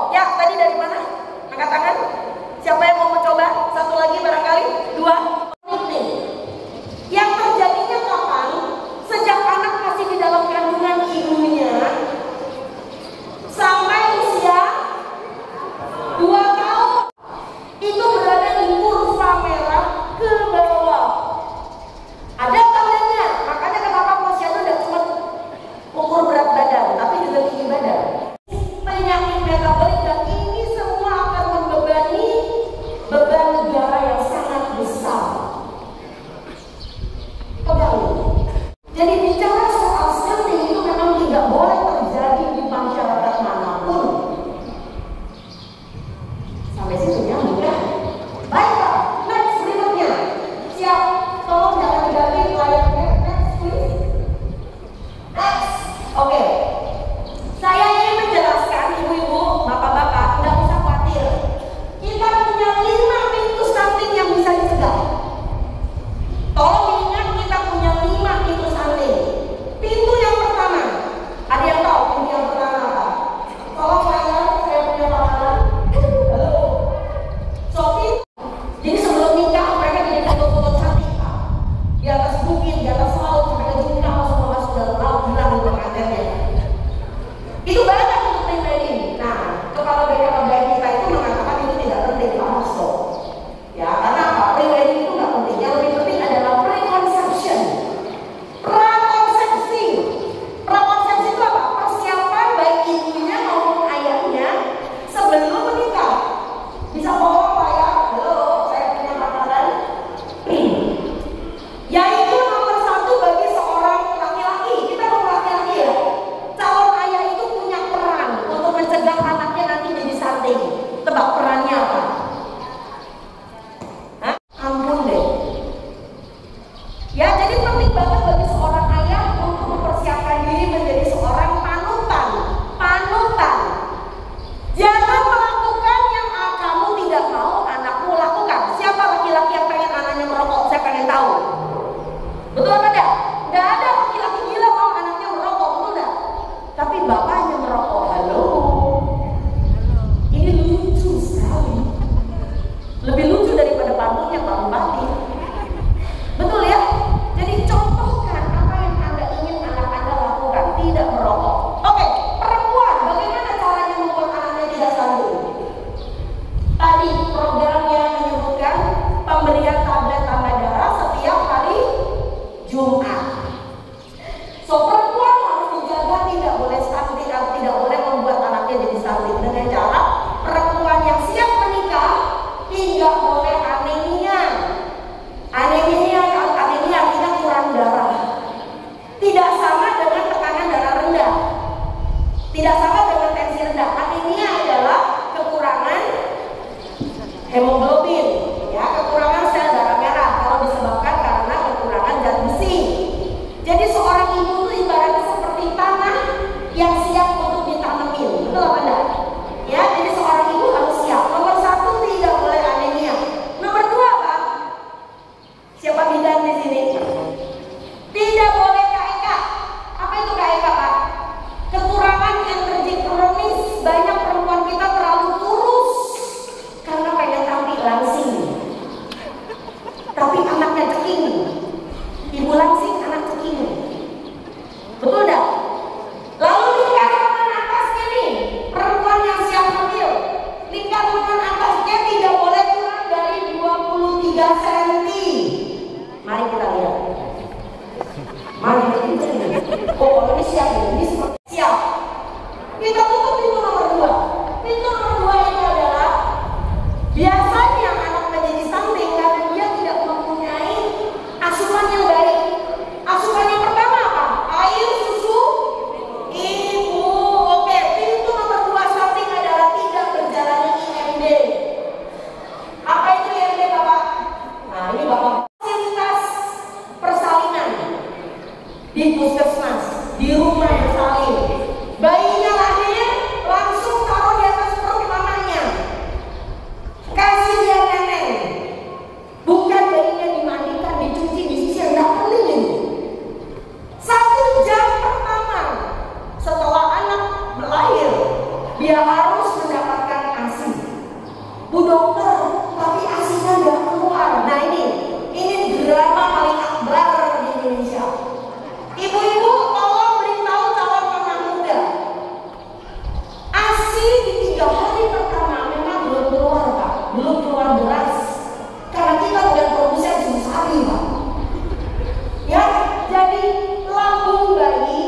Ya, tadi dari mana? Angkat tangan. Siapa yang mau mencoba? Satu lagi barangkali? Dua. Yang terjadinya kapan? Sejak anak masih di dalam kandungan ibunya sampai usia 2 tahun. Itu berada di kurva merah ke bawah. Ada tandanya. Makanya kenapa posyandu tidak cuma ukur berat badan, tapi juga tinggi badan. Penyakit metabolik, dan ini semua akan membebani beban negara yang sangat besar. Pegang. Jadi bicara soal stunting itu memang tidak boleh terjadi di masyarakat manapun. Sampai situ ya, mudah. Baiklah, next berikutnya. Siap, tolong jangan diganti layarnya. Next please. Next. Oke. Saya ingin menjelaskan ibu-ibu, bapak-bapak, tidak usah khawatir. Kita punya 5 pintu stunting yang bisa dicegah. Tolong diingat, kita punya 5 pintu stunting. Pintu yang pertama, ada yang tahu pintu yang pertama apa? Tolong saya punya pengalaman. Halo. Sophie. Jadi sebelum nikah mereka jadi foto-foto cantik, Pak. Di atas bukit, di atas laut, sampai ke jumlah langsung masuk dalam laut, hilang itu pengantinnya. Itu banyak untuk pre-wedding. Nah, kepala BKKBN kita itu mengatakan itu tidak penting, Pak Hasto. Ya, karena apa? Pre-wedding itu nggak penting. Yang lebih penting adalah pre-conception. Prakonsepsi. Prakonsepsi itu apa? Persiapan baik ibunya maupun ayahnya sebelum menikah. Bisa ngomong Pak ya? Halo, saya punya makanan. Yaitu nomor 1 bagi seorang laki-laki. Kita mau laki-laki ya. Calon ayah itu punya peran untuk mencegah anaknya nanti jadi stunting. Tebak perannya apa? Hah? Ampun deh. Ya, jadi penting banget bagi seorang ayah untuk mempersiapkan diri menjadi seorang panutan. Panutan. Jangan melakukan yang kamu tidak mau anakmu lakukan. Siapa laki-laki yang pengen anaknya merokok? Saya pengen tahu. Betul apa enggak? Enggak ada laki-laki gila mau anaknya merokok, betul enggak? Tapi bapaknya merokok. Halo. Ini lucu sekali. Lebih lucu daripada pantunnya Pak Bupati. Betul ya? Jadi contohkan apa yang Anda ingin anak Anda lakukan. Tidak merokok. Oke, perempuan, bagaimana caranya membuat anaknya tidak stunting? Tadi programnya menyebutkan pemberian tablet tambah darah setiap hari Jumat. So perempuan harus dijaga, tidak boleh stunting, tidak boleh membuat anaknya jadi stunting dengan cara perempuan yang siap menikah tidak boleh anemia. Anemia artinya kurang darah. Tidak sama dengan tekanan darah rendah. Tidak sama dengan tensi rendah. Anemia adalah kekurangan hemoglobin, ya, kekurangan sel darah merah kalau disebabkan karena kekurangan zat besi. Jadi seorang ibu itu ibaratnya seperti tanah yang siap untuk ditanemin. Betul apa enggak? Ya, jadi seorang ibu harus siap. Nomor 1, tidak boleh anemia. harus mendapatkan ASI. Bu dokter, tapi ASI-nya nggak keluar. Nah ini drama paling akbar di Indonesia. Ibu-ibu tolong beritahu calon mama muda, ASI di 3 hari pertama memang belum keluar Pak, belum keluar beras. Karena kita udah produsen susu sapi Pak. Ya, jadi lambung bayi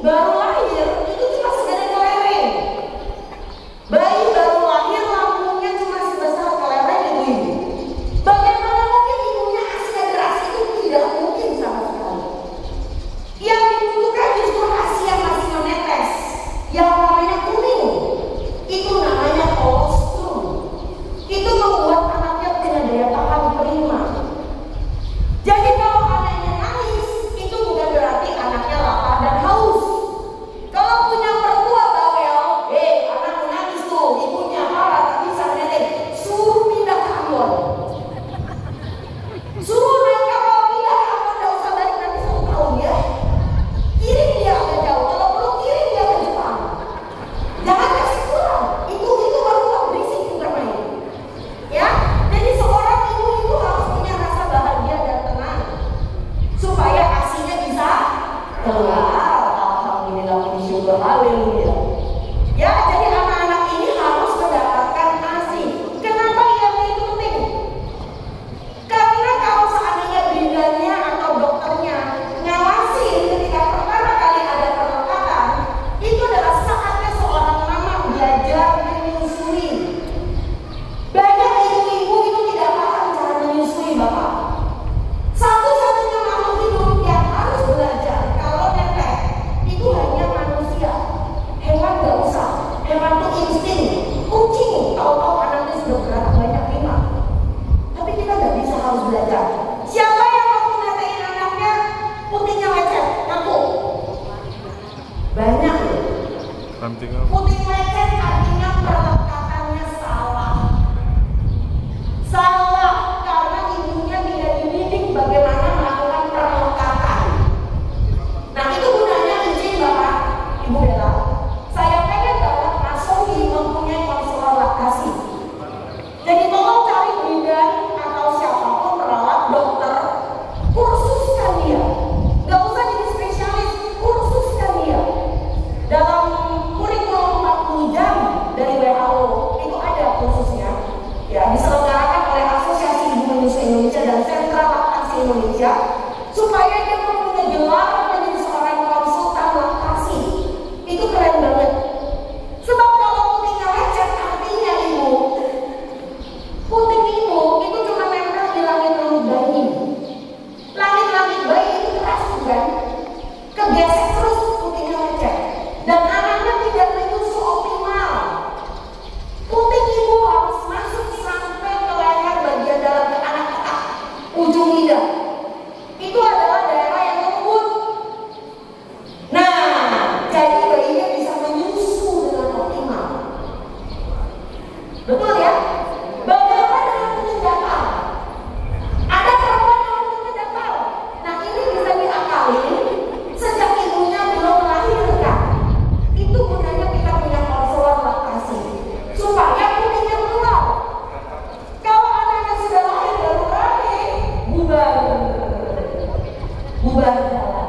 baru lahir itu cuma segede kelereng. Bayi baru lahir lambungnya cuma sebesar kelereng ibu-ibu. Bagaimana mungkin ibunya ASI beras? Itu tidak mungkin sama sekali. Yang dibutuhkan justru ASI yang masih menetes, yang warnanya kuning. Itu namanya kolostrum. Itu membuat anaknya punya daya tahan prima. Jadi kalau anaknya nangis, itu bukan berarti anaknya lapar dan haus. Kalau punya mertua bawel, anakku nangis tuh, ibunya marah tak bisa netek, suruh pindah ke Ambon. Suruh naik kapal pindah ke Ambon, gak usah balik nanti 1 tahun ya. Kirim dia agak jauh, kalau perlu kirim dia ke Jepang. Jangan kasih pulang, itu baru tak berisik juga main. Ya, jadi seorang ibu itu harus punya rasa bahagia dan tenang supaya ASI-nya bisa keluar. Alhamdulillah, bersyukur, haleluya. Ya, jadi anak-anak ini harus mendapatkan ASI. Kenapa IMI itu penting? Karena kalau seandainya bidangnya atau dokternya ngawasi ketika pertama kali ada perlekatan, itu adalah saatnya seorang mama belajar menyusui. Banyak ibu-ibu itu tidak paham cara menyusui Bapak. Satu-satunya makhluk hidup yang harus belajar kalau nenek itu hanya manusia. Hewan gak usah. Hewan itu insting. Kucing tahu-tahu anaknya sudah berat banyak 5. Tapi kita gak bisa harus belajar. Siapa yang mau ngatain anaknya putihnya lecet? Ngaku. Banyak loh. Putih lecet artinya perlekatannya salah. Salah karena ibunya tidak dididik bagaimana melakukan perlekatan. Nah itu gunanya izin Bapak, Ibu Bella. Saya pengen banget Mas Sohi mempunyai konselor laktasi. Jadi tolong cari bidan atau siapapun perawat dokter, kursuskan dia. Gak usah jadi spesialis, kursuskan dia. Dalam kurikulum 40 jam dari WHO itu ada kursusnya. Ya, diselenggarakan oleh Asosiasi Ibu Menyusui Indonesia dan Sentra Laktasi Indonesia supaya dia mempunyai gelar menjadi seorang konsultan laktasi. Itu keren banget. Sebab kalau putihnya lecet artinya ibu, puting ibu itu cuma nempel di langit-langit bayi. Langit-langit bayi itu keras kan? Kegesek terus putihnya lecet dan anaknya tidak menyusu optimal. Puting ibu harus masuk sampai ke leher bagian dalam ke anak otak, ujung lidah. Itu adalah daerah yang lembut. Nah, jadi bayinya bisa menyusu dengan optimal. Betul ya? Bagaimana dengan puting datar? Ada perempuan yang puting datar. Nah, ini bisa diakali sejak ibunya belum melahirkan. Itu gunanya kita punya konselor laktasi supaya putihnya keluar. Kalau anaknya sudah lahir baru rame, bubar jalan.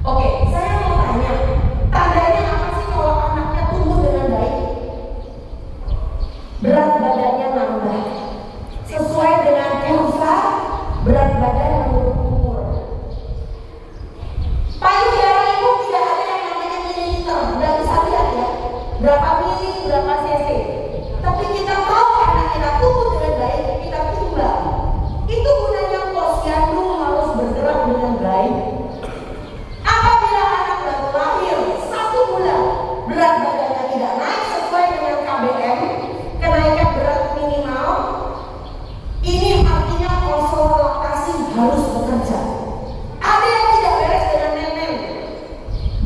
Oke, saya mau tanya, tandanya apa sih kalau anaknya tumbuh dengan baik? Berat badannya nambah sesuai dengan kurva berat badan menurut umur. Payudara ibu tidak ada yang namanya mililiter, nggak bisa lihat ya berapa mili, berapa cc. Tapi kita tahu anak kita tumbuh dengan baik, kita timbang. Itu gunanya posyandu harus bergerak dengan baik. Apabila anak baru lahir 1 bulan, berat badannya tidak naik sesuai dengan KBM, kenaikan berat minimal, ini artinya konselor laktasi harus bekerja. Ada yang tidak beres dengan nenek.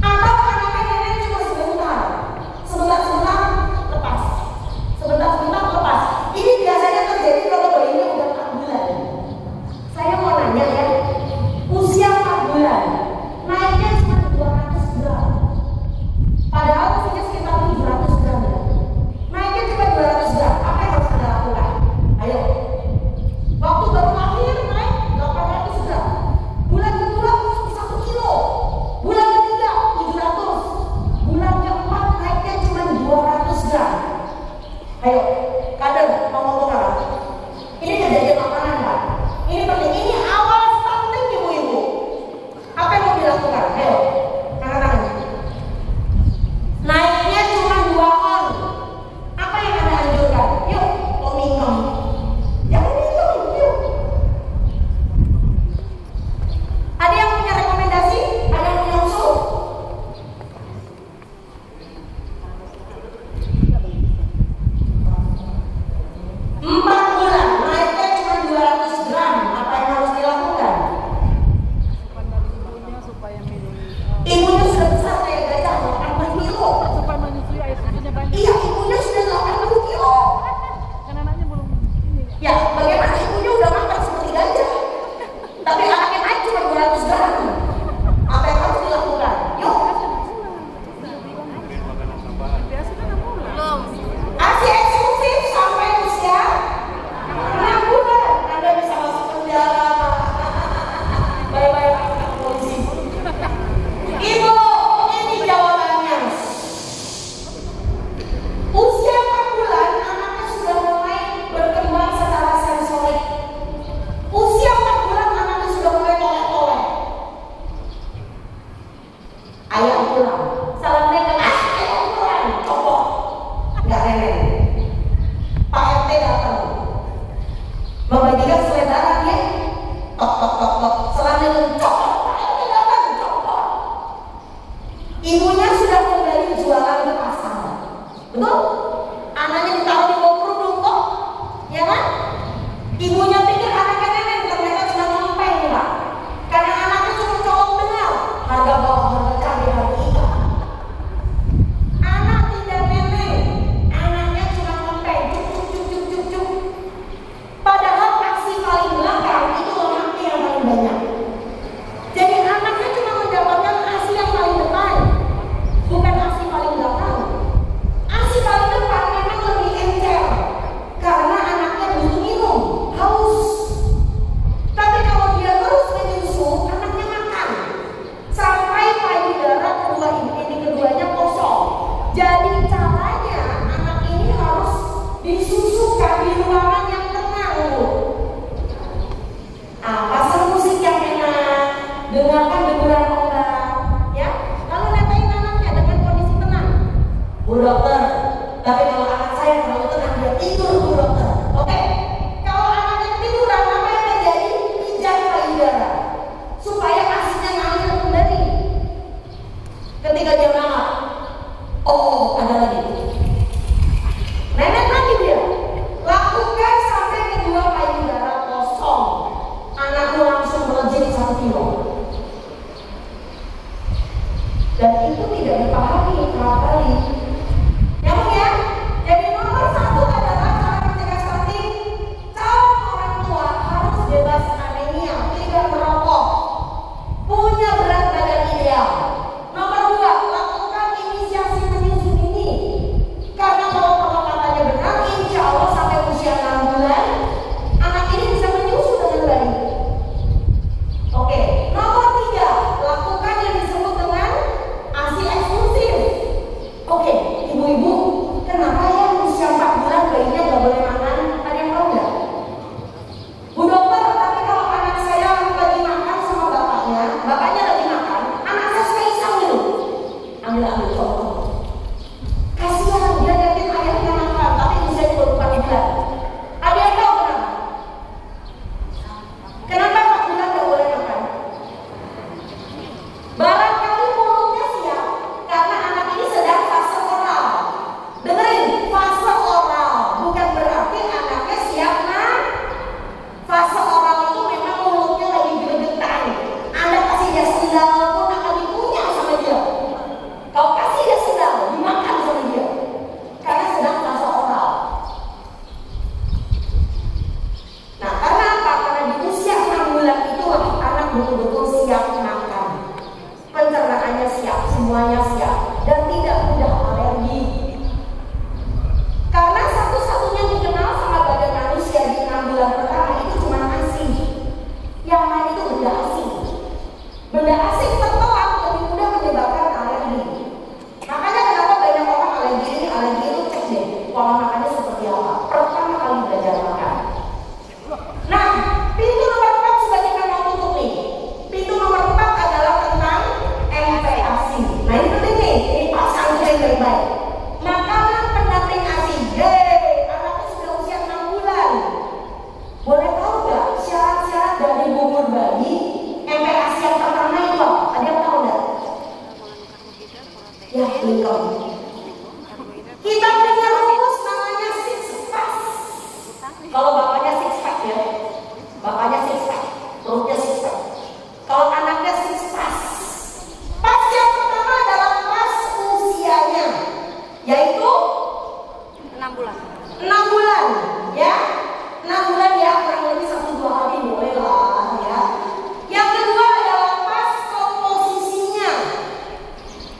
Atau anaknya nenek cuma sebentar lepas. Sebentar lepas. Ini biasanya terjadi kalau bayinya udah 4 bulan. Saya mau nanya ya, usia 4 bulan, naiknya cuma 200 gram. Padahal mestinya sekitar 700 gram Iya, ibunya sudah 80 kilo. Kan anaknya belum ini. Ya, bagaimana ibunya udah makan seperti gajah, tapi anaknya naik cuma 200 gram. Apa yang harus dilakukan? Yuk, Biasa kan enam bulan. Belum. ASI eksklusif sampai usia 6 bulan. Anda bisa masuk penjara. Bye-bye anak polisi. Ibu, ini jawabannya. Usia 4 bulan, anaknya sudah mulai berkembang secara sensorik. Usia 4 bulan, anaknya sudah mulai tolek-tolek. Ayah pulang. Assalamualaikum. Ayah pulang. Copot. Nggak remeh. Pak RT datang. Membagikan selebaran ya. Tok tok tok tok. Assalamualaikum. Copot. Pak RT datang. Copot. Ibunya sudah kembali jualan di pasar. Betul? Anaknya ditaruh di bawah kerudung kok. Ya kan? Ibunya pikir anaknya nenek, ternyata cuma ngempeng Pak. Karena anaknya cuma colong dengar. Harga bawang, harga cabai, harga ikan. Anak tidak nenek. Anaknya cuma ngempeng. Cuk cuk cuk cuk cuk cuk. Padahal aksi paling belakang itu lemaknya yang paling banyak. Jadi anaknya cuma mendapatkan aksi yang paling depan, bukan aksi paling belakang. Aksi paling depan memang lebih encer karena anaknya butuh minum, haus. Tapi kalau dia terus menyusu, anaknya makan sampai payudara kedua ini keduanya kosong. Jadi caranya anak ini harus disusukan di ruangan yang tenang, Bu. Pasang musik yang enak, dengarkan deburan ombak, ya. Lalu netain anaknya dengan kondisi tenang. Bu dokter, tapi kalau anak saya terlalu tenang, dia tidur, Bu dokter. Oke, kalau anaknya tiduran, apa yang terjadi? Pijat payudara supaya asinya ngalir kembali. Ketika dia ngamuk, oh ada lagi. Nenek lagi dia. Lakukan sampai kedua payudara kosong. Anakmu langsung melejit 1 kilo. Dan itu tidak dipahami kerap kali. Nyambung ya? Jadi nomor 1 adalah cara mencegah stunting. Calon orang tua harus bebas anemia, tidak merokok, punya berat badan ideal. Nomor 2, lakukan inisiasi menyusu dini. Karena kalau pengobatannya benar, insya Allah sampai usia 6 bulan, anak ini bisa menyusu dengan baik. Oke, nomor 3, lakukan yang disebut dengan ASI eksklusif. Oke, ibu-ibu, kenapa ya usia 4 bulan bayinya nggak boleh makan? Ada yang tahu nggak? Bu dokter, tapi kalau anak saya lagi makan sama bapaknya lagi makan, anak saya suka iseng gitu. Ambil contoh. Kasihan dia liatin ayahnya makan, tapi usianya baru 4 bulan. Ada yang tahu kenapa? Kenapa 4 bulan nggak boleh makan? Barangkali mulutnya siap karena anak ini sedang fase oral. Dengerin, fase oral bukan berarti anaknya siap nah. Fase oral itu memang mulutnya lagi gregetan. Anda kasih dia sendal pun akan dikunyah sama dia. Kau kasih dia sendal, dimakan sama dia. Karena sedang fase oral. Nah, karena apa? Karena di usia 6 bulan itulah anak betul-betul siap makan. Pencernaannya siap, semuanya siap, dan tidak mudah alergi. Karena satu-satunya dikenal sama badan manusia di 6 bulan pertama itu cuma ASI. Yang lain itu benda asing. Benda asing tertelan lebih mudah menyebabkan alergi. Makanya kenapa banyak orang alergi ini, alergi itu cek deh pola makannya seperti apa. Pertama kali belajar makan. Nah, pintu nomor 4 sudah kita mau tutup nih. Pintu nomor 4 adalah tentang MPASI. Nah ini penting nih, ini pasang yang baik-baik. Makanan pendamping ASI. Yeay, anaknya sudah usia 6 bulan. Boleh tahu nggak syarat-syarat dari bubur bayi MPASI yang pertama itu apa? Ada yang tahu nggak? Ya, belum. Kita punya rumus namanya bulan. 6 bulan, ya. 6 bulan ya, kurang lebih 1-2 hari boleh lah, ya. Yang kedua adalah pas komposisinya.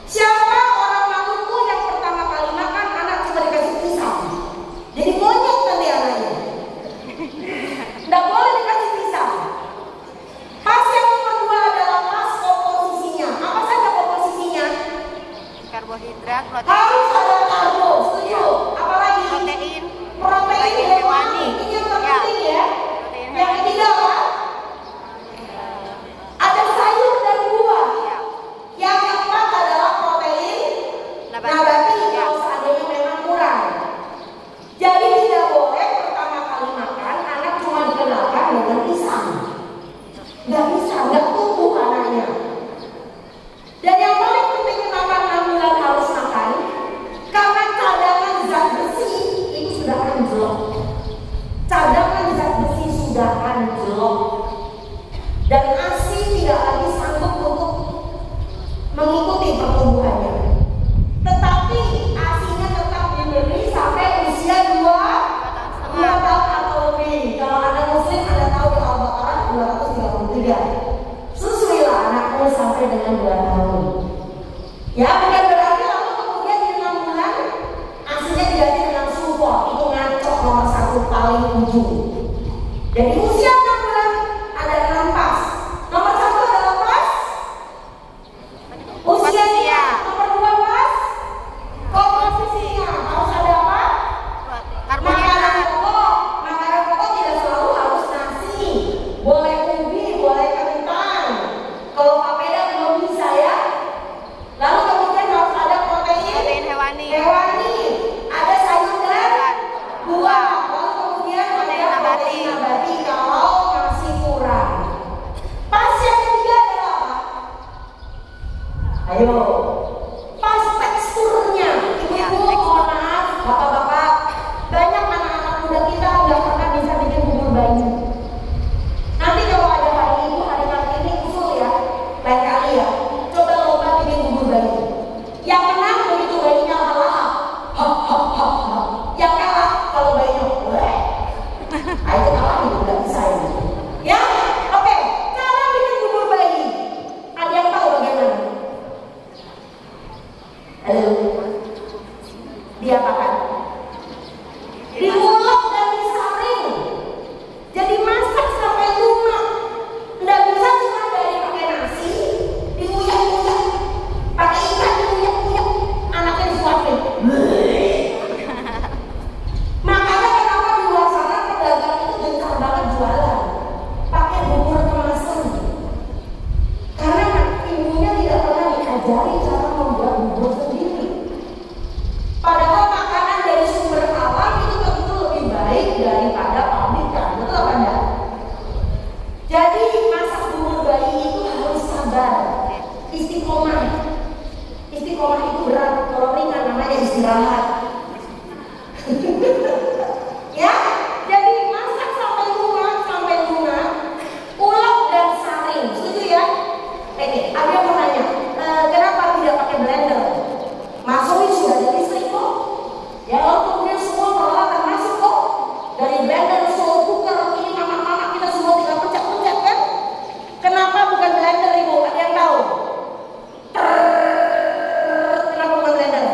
Siapa orang Maluku yang pertama kali makan anak cuma dikasih pisang? Jadi monyet nanti anaknya. Nggak boleh dikasih pisang. Pas yang nomor 2 adalah pas komposisinya. Apa saja komposisinya? Karbohidrat, protein. Harus ada karbo, setuju? Apalagi? Protein. Protein hewani. Ini yang terpenting ya. Protein Yang hewani. ketiga apa? Ada sayur dan buah. Ya. Yang keempat adalah protein nabati kalau seandainya memang kurang. Jadi tidak boleh pertama kali makan anak cuma dikenalkan dengan pisang. Nggak bisa, nggak tumbuh anaknya. Dan yang paling penting kenapa 6 bulan harus makan? Karena cadangan zat besi itu sudah anjlok. Cadangan zat besi sudah anjlok. Dan ASI tidak lagi sanggup untuk mengikuti pertumbuhannya. Tetapi ASINya tetap diberi sampai usia 2 tahun atau lebih. Kalau Anda muslim, Anda tahu di Al-Baqarah 233. Susuilah anakmu sampai dengan 2 tahun. Ya, bukan berarti lalu kemudian di 6 bulan ASINya diganti dengan support. Itu ngaco nomor 1 paling ujung. Jadi usia 6 bulan ada 6 pas. Nomor 1 adalah pas usianya. Nomor 2 pas komposisinya. Harus ada apa? Makanan pokok. Makanan pokok tidak selalu harus nasi. Boleh ubi, boleh kentang. Kalau papeda belum bisa ya. Lalu kemudian harus ada protein hewani. Ada sayur dan buah. Lalu kemudian ada protein nabati kalau masih kurang. Pas yang ketiga adalah apa? Ayo. Pas teksturnya. Ibu-ibu, mohon maaf, bapak-bapak, banyak anak-anak muda kita nggak pernah bisa bikin bubur bayi. Nanti kalau ada hari ibu, hari kartini usul ya, lain kali ya, coba lomba bikin bubur bayi. Yang menang begitu bayinya lahap, hop hop hop hop. Yang kalah kalau bayinya, weh, itu kalah itu nggak bisa ini. Ya, oke. Cara bikin bubur bayi, ada yang tahu bagaimana? Halo, diapakan? Diulek dan disaring. Jadi masak sampai lunak. Nggak bisa cuma dari pakai nasi, diuyak-uyak, pakai ikan diuyak-uyak, anaknya disuapin. Makanya kenapa di luar sana pedagang itu gencar banget jualan pakai bubur kemasan. Karena ibunya tidak pernah diajari cara membuat bubur sendiri. Padahal makanan dari sumber alam itu tentu lebih baik daripada pabrikan, betul apa enggak? Jadi masak bubur bayi itu harus sabar, istiqomah. Istiqomah itu berat, kalau ringan namanya istirahat. Ya, jadi masak sampai lunak, ulek dan saring, setuju ya? Oke, ada yang mau nanya, kenapa tidak pakai blender? Masuk sudah ada listrik kok. Ya, lalu kemudian semua peralatan masuk kok. Dari blender, slow cooker, ini mama-mama kita semua tinggal pencet-pencet kan? Kenapa bukan blender ibu? Ada yang tahu? Kenapa bukan blender?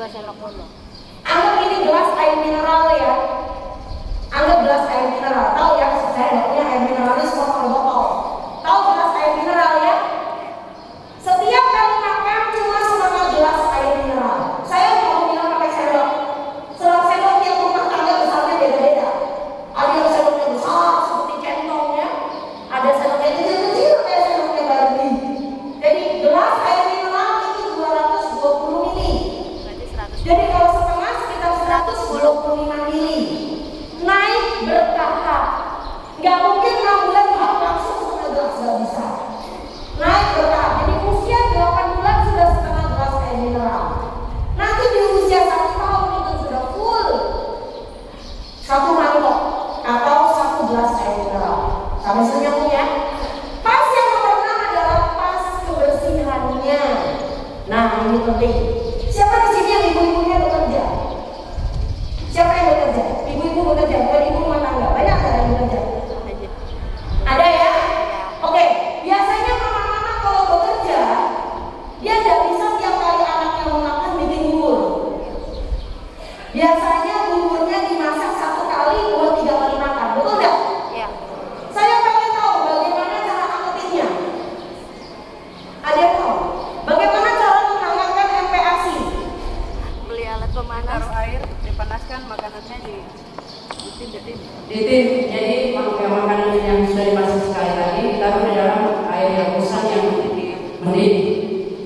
2 sendok dulu. Anggap ini gelas air mineral ya. Anggap gelas air mineral. Tahu ya, saya punya air mineral ini semua pakai botol. Tahu gelas air mineral ya? Setiap kali makan cuma setengah gelas air mineral. Saya mau minum pakai sendok. Sendok yang rumah tangga besarnya beda-beda. Ada yang sendoknya besar seperti centongnya, ada sendoknya kecil-kecil kayak sendoknya Barbie. Jadi gelas air mineral itu 220 ml. Berarti 100. Jadi kalau setengah sekitar 125 ml. Naik bertahap. Nggak mungkin 6 bulan langsung setengah gelas, nggak bisa. Naik bertahap. Jadi usia 8 bulan sudah setengah gelas air mineral. Nanti di usia 1 tahun itu sudah full 1 mangkok atau 1 gelas air mineral. Sampai senyum ya. Pas yang nomor 6 adalah pas kebersihannya. Nah ini penting. Siapa di sini yang ibu-ibunya bekerja? Siapa yang bekerja? Ibu-ibu bekerja, bukan ibu rumah tangga. Banyak ada yang bekerja. Ada ya? Oke. Biasanya mama-mama kalau bekerja, dia tidak bisa tiap kali anaknya mau makan bikin bubur. Biasanya buburnya dimasak 1 kali buat 3 kali makan. Betul nggak? Iya. Saya pengen tahu bagaimana cara angetinnya. Ada yang tahu? Bagaimana cara menghangatkan MPASI? Beli alat pemanas. Taruh air, dipanaskan, makanannya ditim. Ditim, jadi makanan yang sudah dimasak sekali tadi ditaruh di dalam air yang rebusan yang mendidih.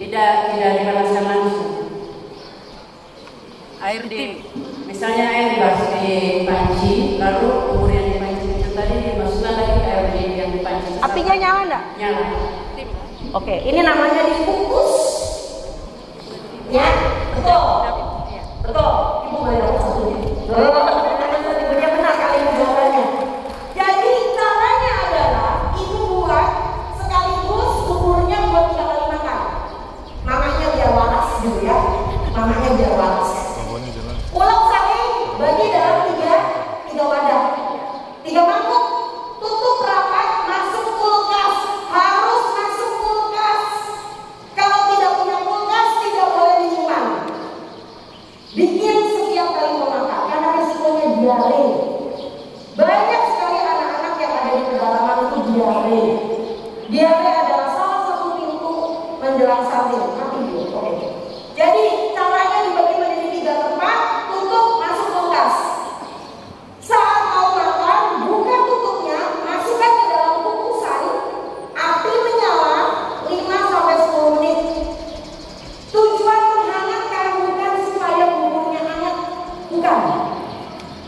Tidak dipanaskan langsung. Air Misalnya air dibasuh di panci, lalu bubur yang dipanci itu tadi dimasukkan lagi ke air yang dipanci. Apinya nyala enggak? Nyala. Oke, ini namanya dikukus. Ya, betul. Betul. Ibu boleh dapat satunya. Ibunya benar kali ini jawabannya. Jadi caranya adalah ibu buat sekaligus buburnya buat 3 kali makan. Mamanya biar waras gitu ya. Mamanya biar waras. Pulau sari bagi dalam 3 wadah. 3 mangkuk. Tutup rapat, masuk kulkas. Harus masuk kulkas. Kalau tidak punya kulkas tidak boleh disimpan. Bikin setiap kali mau makan karena risikonya diare. Banyak sekali anak-anak yang ada di pedalaman itu diare. Diare adalah salah satu pintu menjelang sahur. Mati dulu. Oke. Jadi caranya dibagi menjadi 3 tempat, tutup, masuk kulkas. Saat mau makan, buka tutupnya, masukkan ke dalam kukusan, api menyala 5-10 menit. Tujuan menghangatkan bukan supaya buburnya hangat, bukan.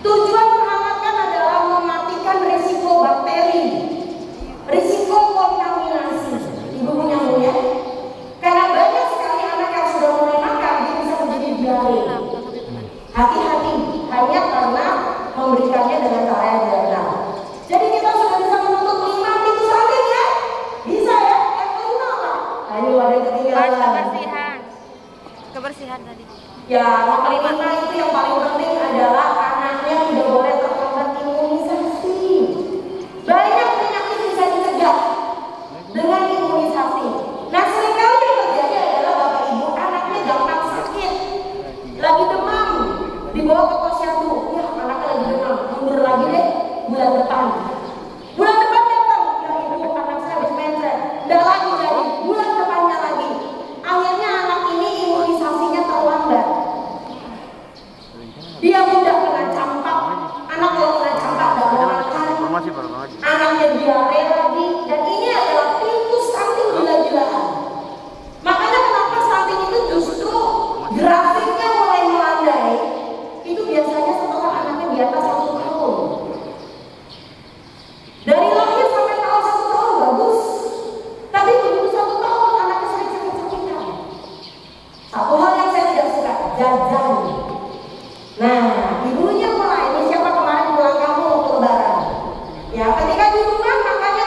Tujuan menghangatkan adalah mematikan risiko bakteri, risiko kontaminasi. Ibu punya ya? Karena banyak sekali anak yang sudah mulai makan dia bisa menjadi diare. Hati-hati, hanya karena memberikannya dengan cara yang tidak benar. Jadi kita sudah bisa menutup 5 pintu salin ya? Bisa ya? Yang kelima apa? Ayo ada yang ketinggalan. Kebersihan tadi. Ya, yang kelima itu yang paling penting adalah anaknya tidak boleh terlambat imunisasi. Banyak penyakit bisa dicegah dengan imunisasi. Nah, seringkali yang terjadi adalah bapak ibu anaknya gampang sakit, lagi demam, dibawa ke posyandu. Ya, anaknya lagi demam, mundur lagi deh bulan depan. Bulan depan datang, ya ibu anak saya habis mencret, nggak lagi jadi bulan depannya lagi. Akhirnya anak ini imunisasinya terlambat. Dia mudah kena campak. Anak kalau kena campak nggak mau makan. Anaknya diare lagi. Dan ini adalah pintu stunting gila-gilaan. Makanya kenapa stunting itu justru grafiknya mulai melandai. Itu biasanya setelah anaknya di atas 1 tahun. Dari lahir sampai tahun 1 tahun bagus. Tapi begitu 1 tahun anaknya sering sakit-sakitan. Satu hal yang saya tidak suka, jajan. Nah, ibunya mulai, ini siapa kemarin pulang kampung waktu lebaran? Ya, ketika di rumah makannya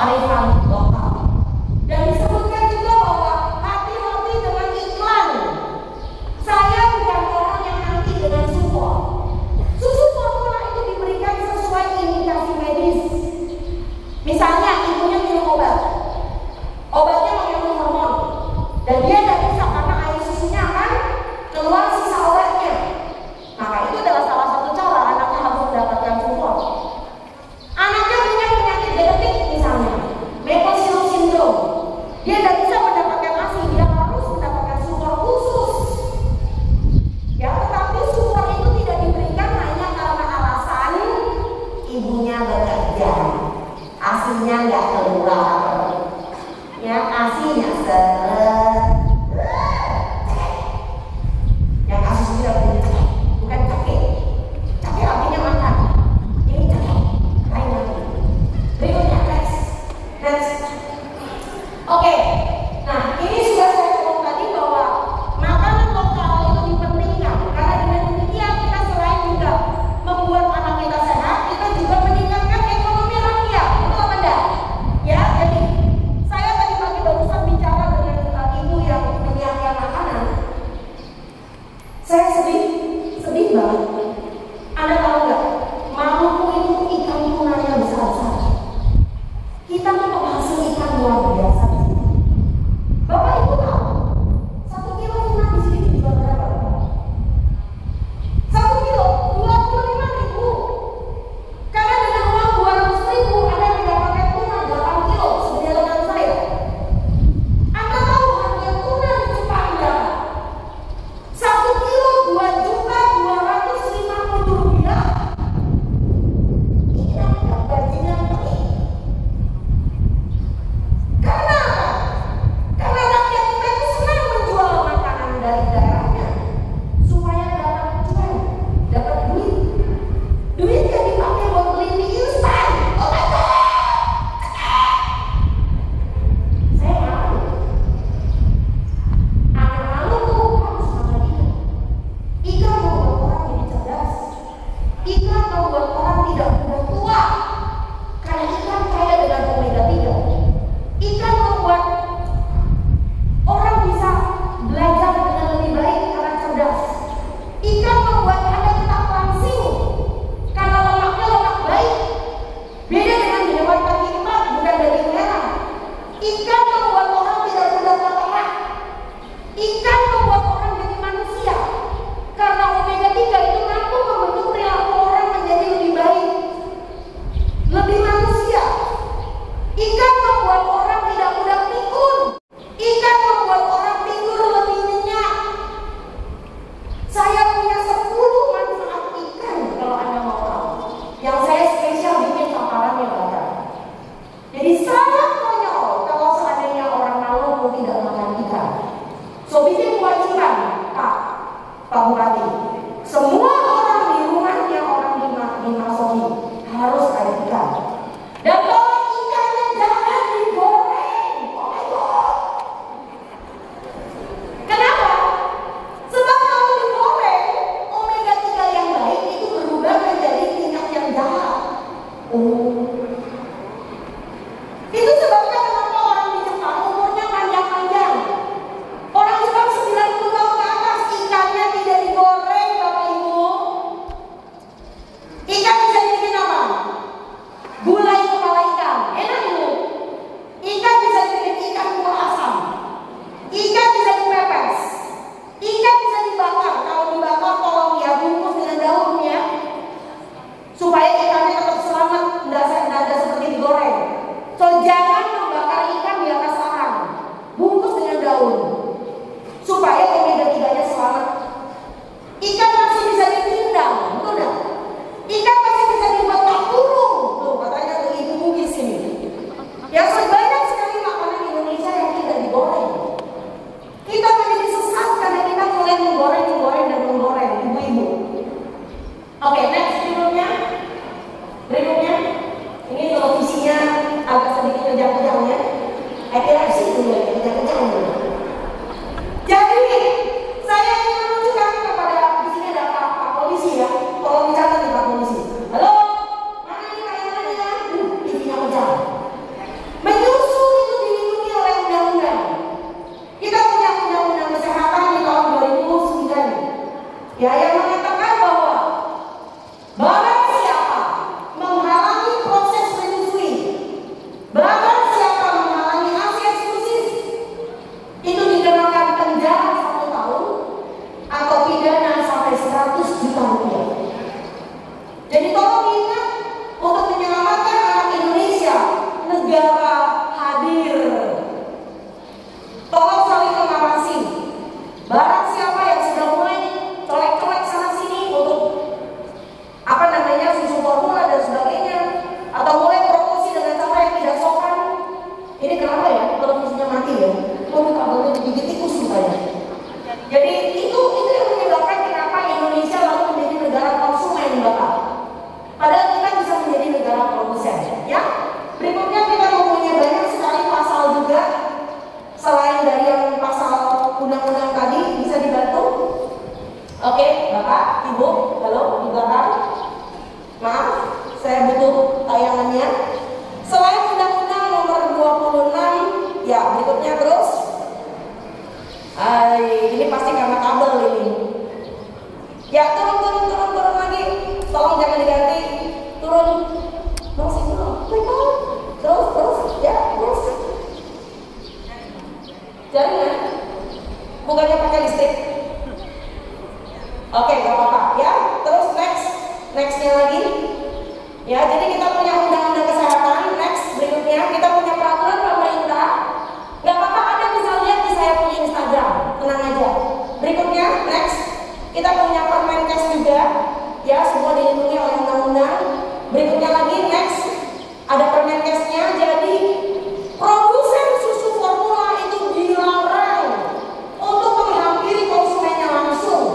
kearifan lokal. Dan disebutkan juga bahwa hati-hati dengan iklan. Saya bukan orang yang anti dengan support. Susu formula itu diberikan sesuai indikasi medis. Misalnya ibunya minum obat, obatnya mengandung hormon, dan dia tidak bisa karena air susunya akan keluar sisa obatnya. Maka itu adalah salah satu cara anaknya harus mendapatkan support. Anaknya punya penyakit genetik misalnya, maple syrup syndrome, dia tidak bisa mendapatkan ASI, dia harus mendapatkan support khusus. Ya, tetapi support itu tidak diberikan hanya karena alasan ibunya bekerja, ASInya nggak keluar, ya ASInya yang kasus tidak boleh bukan cekik, cekik artinya makan, ini cekik, lain lagi. Berikutnya, next. Oke, nah ini sudah saya ngomong tadi bahwa makanan lokal itu dipentingkan karena dengan demikian kita selain juga membuat anak kita sehat, kita juga meningkatkan ekonomi rakyat, betul apa enggak? Ya, jadi saya tadi pagi barusan bicara dengan ibu yang menyiapkan makanan. Saya sedih banget. Anda tahu nggak? Maluku itu ikan tunanya besar-besar. Kita mau penghasil ikan luar biasa di sini. Bapak Ibu tahu, 1 kilo tuna di sini dijual berapa? 1 kilo 25.000. Karena dengan uang 200.000 Anda mendapatkan tuna 8 kilo sebenarnya dengan saya. Anda tahu harga tuna di Jepang berapa? 1 kilo 2.250.000 rupiah. Ini namanya bajingan pening. ya, semua dilindungi oleh undang-undang. Berikutnya lagi, next, ada Permenkesnya. Jadi produsen susu formula itu dilarang untuk menghampiri konsumennya langsung,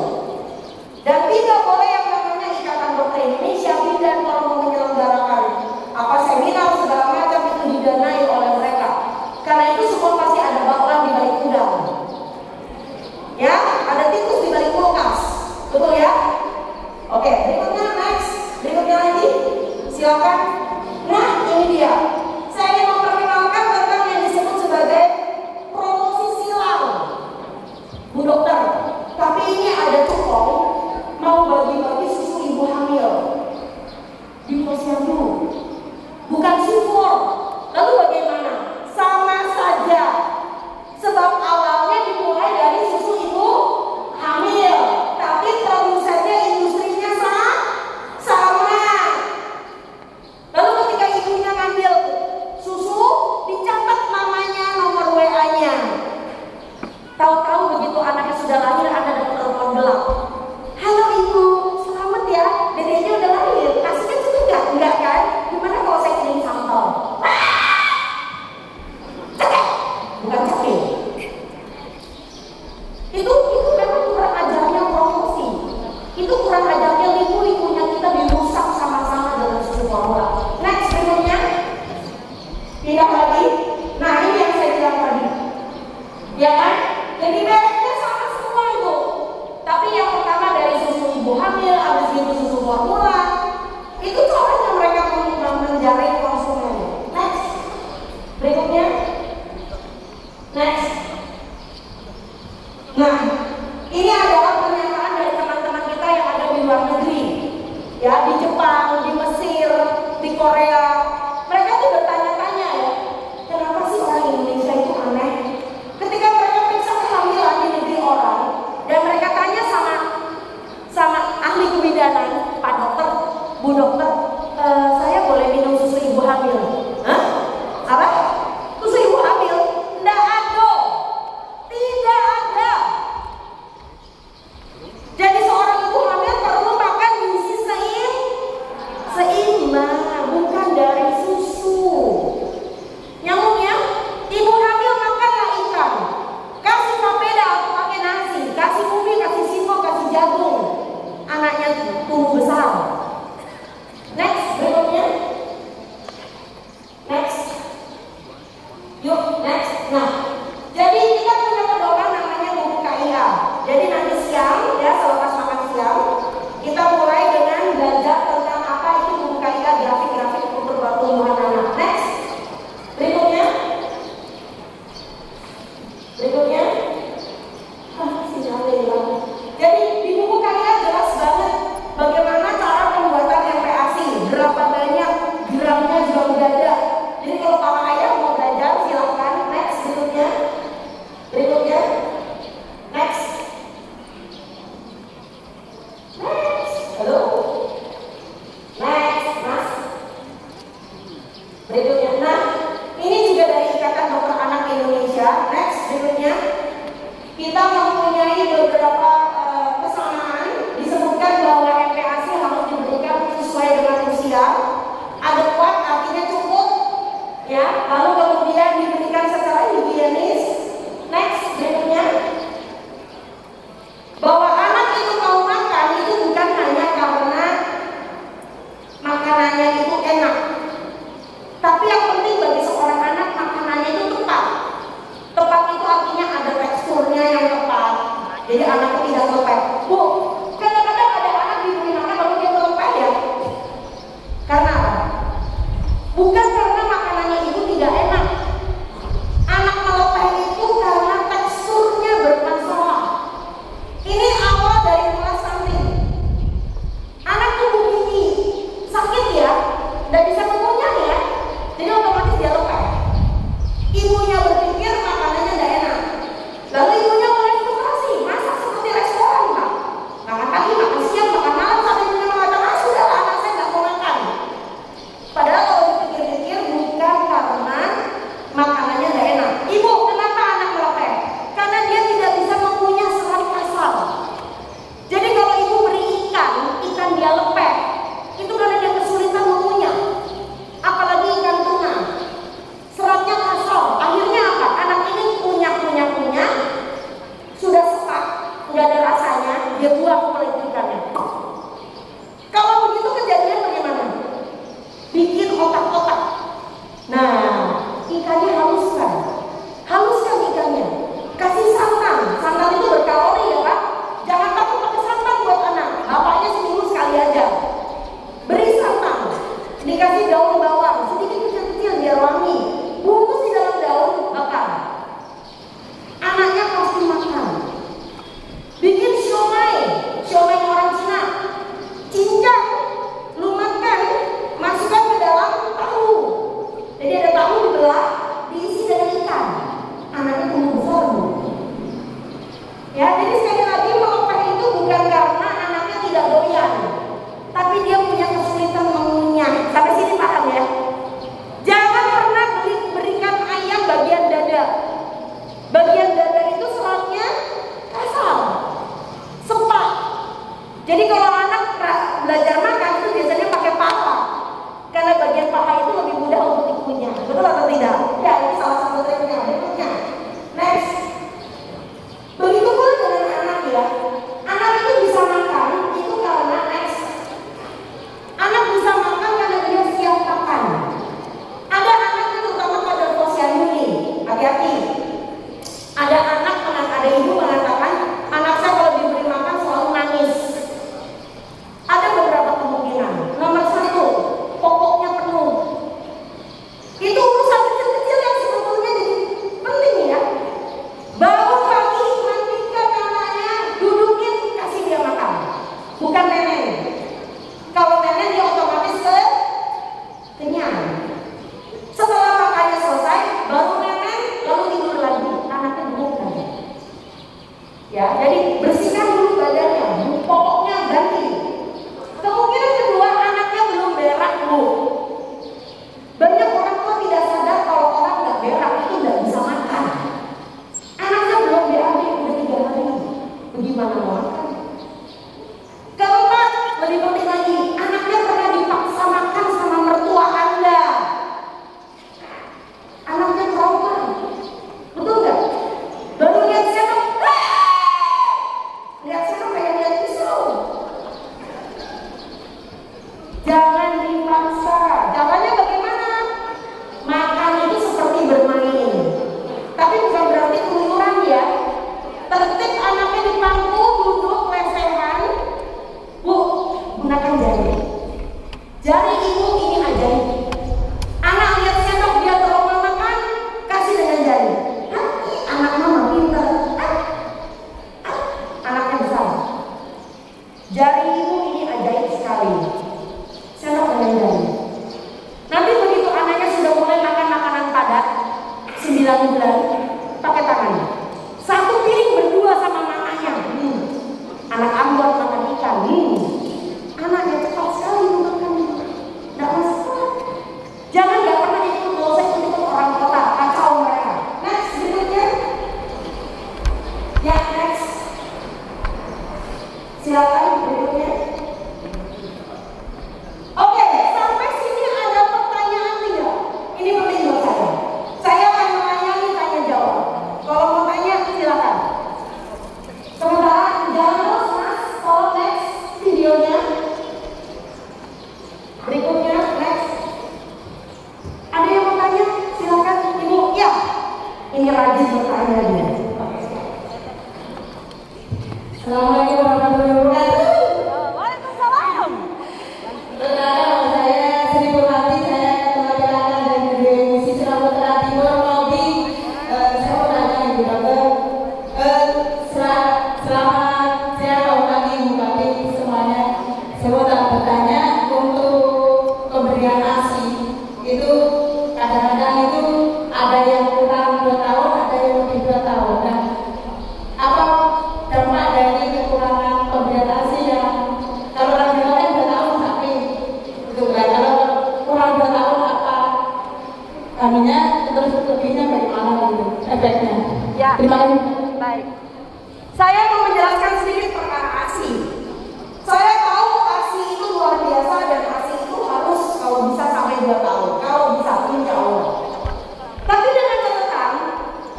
dan tidak boleh yang namanya Ikatan Dokter Indonesia dan kalau mau menyelenggarakan apa seminar segala macam itu didanai oleh mereka, karena itu semua pasti ada bakwan di balik udang, ya, ada tikus di balik kulkas, betul ya? Oke, berikutnya next, berikutnya lagi, silakan. Nah, ini dia. Saya ingin memperkenalkan tentang yang disebut sebagai promosi silang, Bu Dokter. Tapi ini ada cupong mau bagi-bagi susu ibu hamil di posyandu, bukan support. Lalu bagaimana? Sama saja, sebab awalnya dimulai dari susu ibu hamil, tapi produsennya industrinya sama. Lalu ketika ibunya ngambil susu, dicatat namanya, nomor WA-nya. Tahu-tahu begitu anaknya sudah lahir, ada telepon gelap. Halo ibu, selamat ya, dedeknya udah lahir. Kasihnya susu enggak kan? Gimana kalau saya kirim sampel? Cekek, bukan cekek. Itu memang kurang ajarnya promosi. Itu kurang ajarnya liku-likunya kita dirusak sama-sama dengan susu formula. Next, berikutnya, tidak lagi. Nah, ini yang saya bilang tadi, ya kan? Jadi mereknya sama semua itu. Tapi yang pertama dari susu ibu hamil, habis itu susu formula. Itu caranya mereka menjaring konsumen. Next, berikutnya. Next. Nah, ini adalah pernyataan dari teman-teman kita yang ada di luar negeri, ya, di Jepang, di Mesir, di Korea. Mereka tuh bertanya-tanya ya, kenapa sih orang Indonesia itu aneh? Ketika mereka periksa kehamilan di negeri orang, dan mereka tanya sama ahli kebidanan, Pak Dokter, Bu Dokter, saya boleh minum susu ibu hamil? Hah? Apa? Susu ibu hamil? Tidak ada. Tidak ada. Jadi seorang ibu hamil perlu makan gizi seimbang, bukan dari susu. Nyambungnya, ibu hamil makanlah ikan, kasih papeda atau pakai nasi, kasih ubi, kasih singkong, kasih jagung, anaknya tumbuh besar. Next, berikutnya. Next. Yuk, next. Nah, jadi kita punya pedoman namanya buku KIA. Jadi nanti siang, ya, selepas makan siang, kita mulai dengan belajar tentang apa itu buku KIA, grafik-grafik untuk pertumbuhan anak. Next. Berikutnya. Berikutnya. Sinyalnya hilang. Jadi di buku KIA jelas banget bagaimana cara pembuatan MPASI, berapa banyak gramnya juga udah ada. Jadi kalau para ayah mau belajar silahkan. Next, berikutnya. Berikutnya. Next. Next. Halo. Next, Mas. Berikutnya. Nah, ini juga dari Ikatan Dokter Anak Indonesia. Next, berikutnya. Kita mempunyai beberapa kesamaan. Disebutkan bahwa MPASI harus diberikan sesuai dengan usia. Adekuat artinya cukup, ya. Lalu kemudian diberikan secara higienis. Next, berikutnya. Bahwa anak itu mau makan itu bukan hanya karena makanannya itu enak, tapi yang penting bagi seorang anak makanannya itu tepat. Tepat itu artinya ada teksturnya yang tepat. Jadi anaknya tidak lepet. Bu, kadang-kadang ada anak diberi makan lalu dia melepet ya. Karena apa? Bukan karena makanannya itu tidak enak. Anak melepet itu karena teksturnya berbeda. ikannya haluskan. Haluskan ikannya. Kasih santan. Santan itu berkalori ya Pak. Jangan takut pakai santan buat anak. Bapaknya seminggu sekali aja. Beri santan. Dikasih daun bawang sedikit kecil-kecil biar wangi. Bungkus di dalam daun, bakar. Anaknya pasti makan. Bikin siomay orang Cina. Cincang, lumatkan, masukkan ke dalam tahu. Jadi ada tahu dibelah, diisi dengan ikan. Anaknya tumbuh besar Bu. Ya, jadi sekali lagi melopeh itu bukan karena anaknya tidak doyan, tapi dia punya kesulitan mengunyah. Sampai sini paham ya? Jangan pernah berikan ayam bagian dada. Bagian dada itu seratnya kasar, sepak. Jadi kalau anak belajar makan itu biasanya pakai paha, karena bagian paha itu lebih mudah untuk dikunyah. Betul atau tidak? Ya, ini salah satu triknya. Berikutnya, next. Begitu pula dengan anak ya. Anak itu bisa makan itu karena next. Anak bisa makan karena dia siap makan. Ada anak itu terutama pada posyandu. Hati-hati. Ada ibu mengatakan anak saya kalau diberi makan selalu nangis. Ada beberapa kemungkinan. Nomor 1, popoknya penuh. Itu urusan kecil-kecil yang sebetulnya jadi penting ya. Bangun pagi, mandikan anaknya, dudukin, kasih dia makan. Bukan nenek. Kalau nenek dia otomatis kenyang. Setelah makannya selesai, baru nenek, lalu tidur lagi. Anaknya duduk lagi. Ya, jadi bersihkan dulu badannya, pokoknya ganti. Kemungkinan kedua, anaknya belum berak Bu. Banyak orang tua tidak sadar kalau orang nggak berak itu nggak bisa makan. Anaknya belum BAB udah 3 hari, bagaimana mau makan? Keempat, lebih penting lagi, anaknya pernah dipaksa makan sama mertua Anda. Anaknya trauma, betul nggak? Baru lihat sendok, lihat sendok kayak lihat pisau. Jangan dipaksa. Caranya bagaimana? Makan itu seperti bermain, tapi bukan berarti keluyuran ya. Tertib anaknya di pangku, duduk lesehan. Bu, gunakan jari. Jari ibu ini ajaib. Anak lihat sendok dia trauma makan, kasih dengan jari. Anak mama pintar. Anaknya besar. Jari ibu ini ajaib sekali. Sendok dengan jari. Nanti begitu anaknya sudah mulai makan makanan padat, 9 bulan, pakai tangannya. 1 piring berdua sama mamanya. Anak ambon makan ikan. Anaknya cepat sekali makan. Tidak masalah. Jangan nggak pernah ikut gosek untuk orang kota, kacau mereka. Next, berikutnya. Ya, next. Silakan berikutnya. Oke, sampai sini ada pertanyaan tidak? Ini penting buat saya. Saya akan melayani tanya jawab. Kalau mau tanya silakan. Sementara jangan terus Mas, tolong next videonya. Berikutnya, next. Ada yang mau tanya? Silakan Ibu. Ya, ini rajin bertanya dia. Assalamualaikum warahmatullahi wabarakatuh. Waalaikumsalam. Perkenalkan saya Sri Purwati, saya telah berangkat dari Gedung Musisi Sumatera Timur Maudi. Saya mau tanya Ibu Dokter, selamat siang pagi Ibu Kami semuanya. Saya mau bertanya untuk pemberian ASI itu kadang-kadang itu ada yang kurang 2 tahun, ada yang lebih 2 tahun. Nah, apa dampak dari kekurangan pemberian ASI yang kalau orang bilang 2 tahun tapi itu kan kalau kurang 2 tahun apa anunya terus lebihnya bagaimana gitu efeknya? Ya. Terima kasih. Baik. Saya mau menjelaskan sedikit perkara ASI. Saya tahu ASI itu luar biasa dan ASI itu harus kalau bisa sampai 2 tahun. Kalau bisa insya Allah. Tapi dengan catatan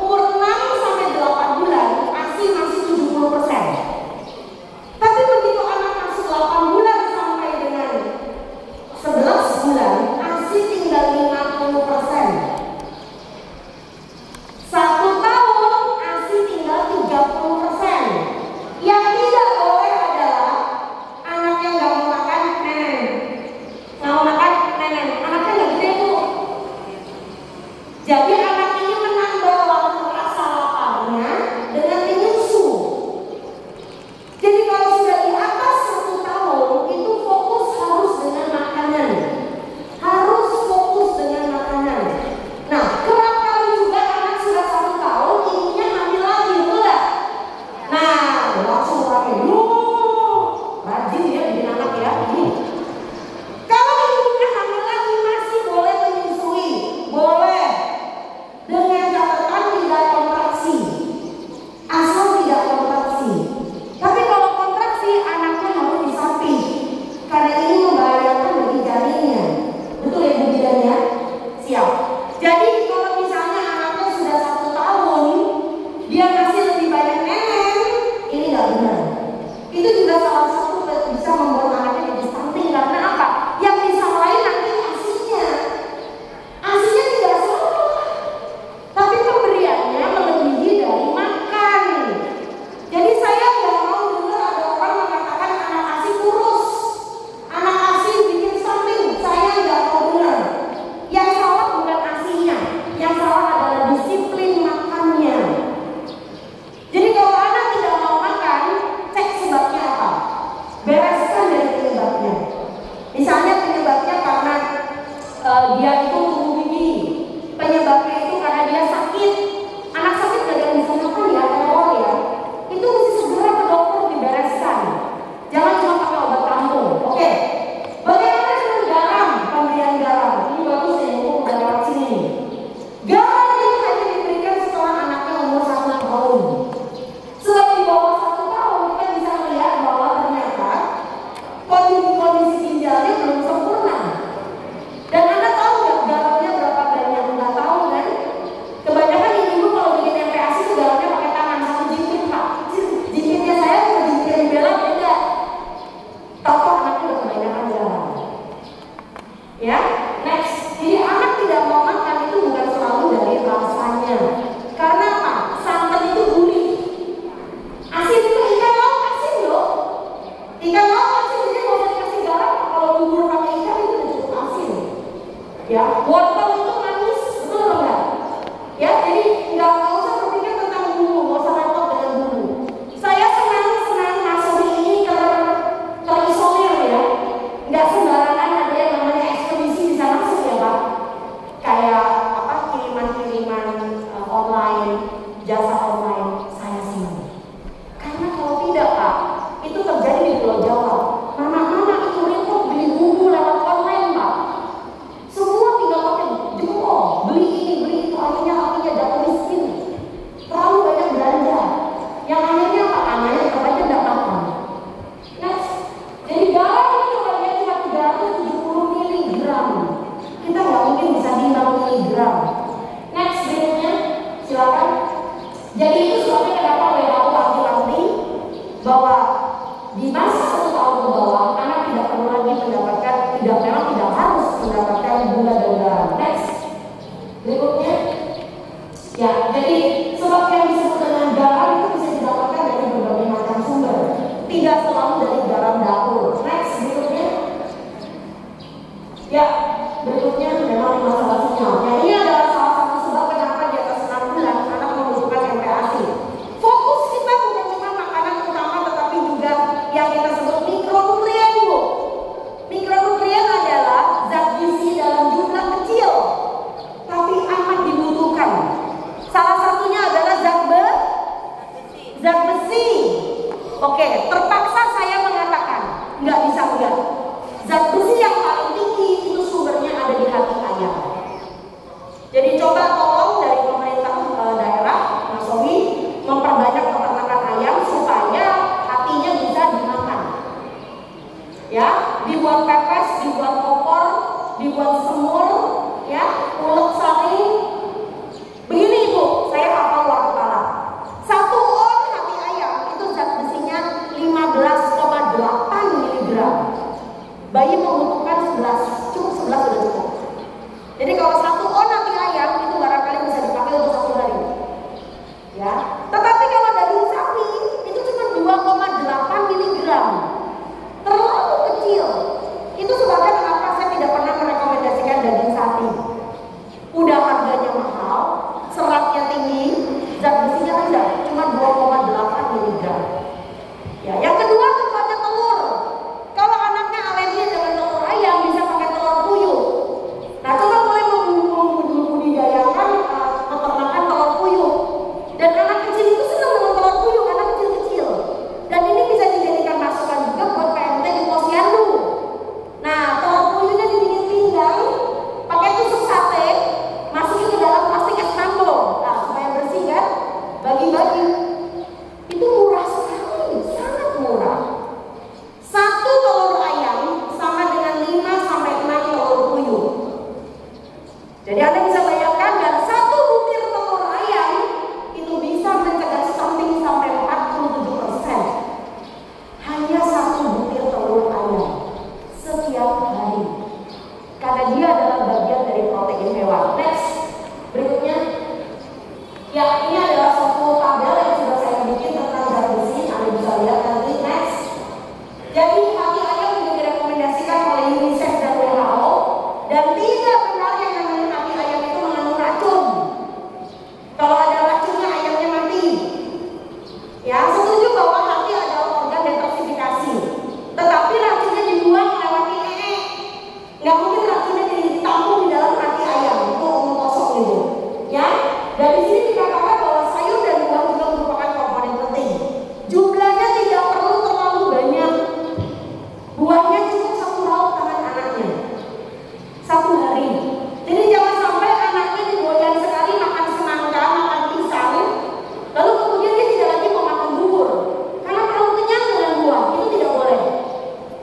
umur 6 sampai 8 bulan ASI masih 70%. Tapi begitu anak masuk 8 bulan sampai dengan 11 bulan ASI tinggal 50%. Jadi itu sebabnya kenapa WHO wanti-wanti bahwa di masa 1 tahun ke bawah anak tidak perlu lagi mendapatkan, memang tidak harus mendapatkan gula dan garam. Next, berikutnya. Ya, jadi sebab yang disebut dengan garam itu bisa didapatkan dari berbagai macam sumber, tidak selalu dari garam dapur. Next, berikutnya. Ya, berikutnya memang masalah sinyal. Ya, ini adalah salah satu sebab kenapa di atas 6 bulan anak membutuhkan MPASI. Fokus kita bukan cuma makanan utama, tetapi juga yang kita sebut mikronutrien, Bu. Mikronutrien adalah zat gizi dalam jumlah kecil, tapi amat dibutuhkan. Salah satunya adalah zat besi. Oke, terpaksa saya mengatakan, nggak bisa enggak. Zat besi yang paling tinggi itu sumbernya ada di hati ayam. Jadi coba tolong dari pemerintah daerah, Mas Sobi, memperbanyak peternakan ayam supaya hatinya bisa dimakan. Ya, dibuat pepes, dibuat opor, dibuat semur, ya, ulek sari. Begini Ibu, saya hafal luar kepala. 1 on hati ayam itu zat besinya 15,8 mg. Bayi membutuhkan 11, cukup 11 sudah cukup. Jadi kalau 1 on hati ayam itu barangkali bisa dipakai untuk 1 hari. Ya, tetapi kalau daging sapi itu cuma 2,8 mg. Terlalu kecil. Itu sebabnya kenapa saya tidak pernah merekomendasikan daging sapi. Udah harganya mahal, seratnya tinggi, zat besinya rendah, cuma 2,8 mg. Ya, yang kedua tentu aja telur. Kalau anaknya alergi dengan telur ayam bisa pakai telur puyuh. Nah, coba mulai membudidayakan peternakan telur puyuh. Dan anak kecil itu senang dengan telur puyuh, anak kecil-kecil. Dan ini bisa dijadikan masukan juga buat PMT di posyandu. Nah, telur puyuhnya dibikin pinggang, pakai tusuk sate, masukin ke dalam plastik es mambo. Nah, supaya bersih kan? Bagi-bagi. Itu murah sekali, sangat murah. 1 telur ayam sama dengan 5 sampai 6 telur puyuh. Jadi Anda bisa bayangkan, dan 1 butir telur ayam itu bisa mencegah stunting sampai 47%. Hanya 1 butir telur ayam setiap hari, karena dia adalah bagian dari protein hewan. Next, berikutnya. Ya, ini adalah suatu tabel yang sudah saya bikin tentang zat besi. Anda bisa lihat nanti. Next. Jadi hati ayam juga direkomendasikan oleh UNICEF dan WHO, dan tidak benar yang namanya hati ayam itu mengandung racun. Kalau ada racunnya ayamnya mati. Ya, setuju bahwa hati adalah organ detoksifikasi, tetapi racunnya dibuang melewati ee. Nggak mungkin racunnya ditampung di dalam hati ayam, itu omong kosong itu. Ya, dari sini dikatakan bahwa sayur dan buah juga merupakan komponen penting. Jumlahnya tidak perlu terlalu banyak. Buahnya cukup 1 lauk tangan anaknya 1 hari. Jadi jangan sampai anaknya digoyang sekali makan semangka, makan pisang, lalu kemudian dia tidak lagi mau makan bubur karena terlalu kenyang dengan buah. Itu tidak boleh.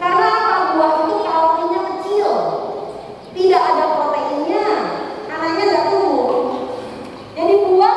Karena apa? Buah itu kalorinya kecil, tidak ada proteinnya, anaknya nggak tumbuh. Jadi buah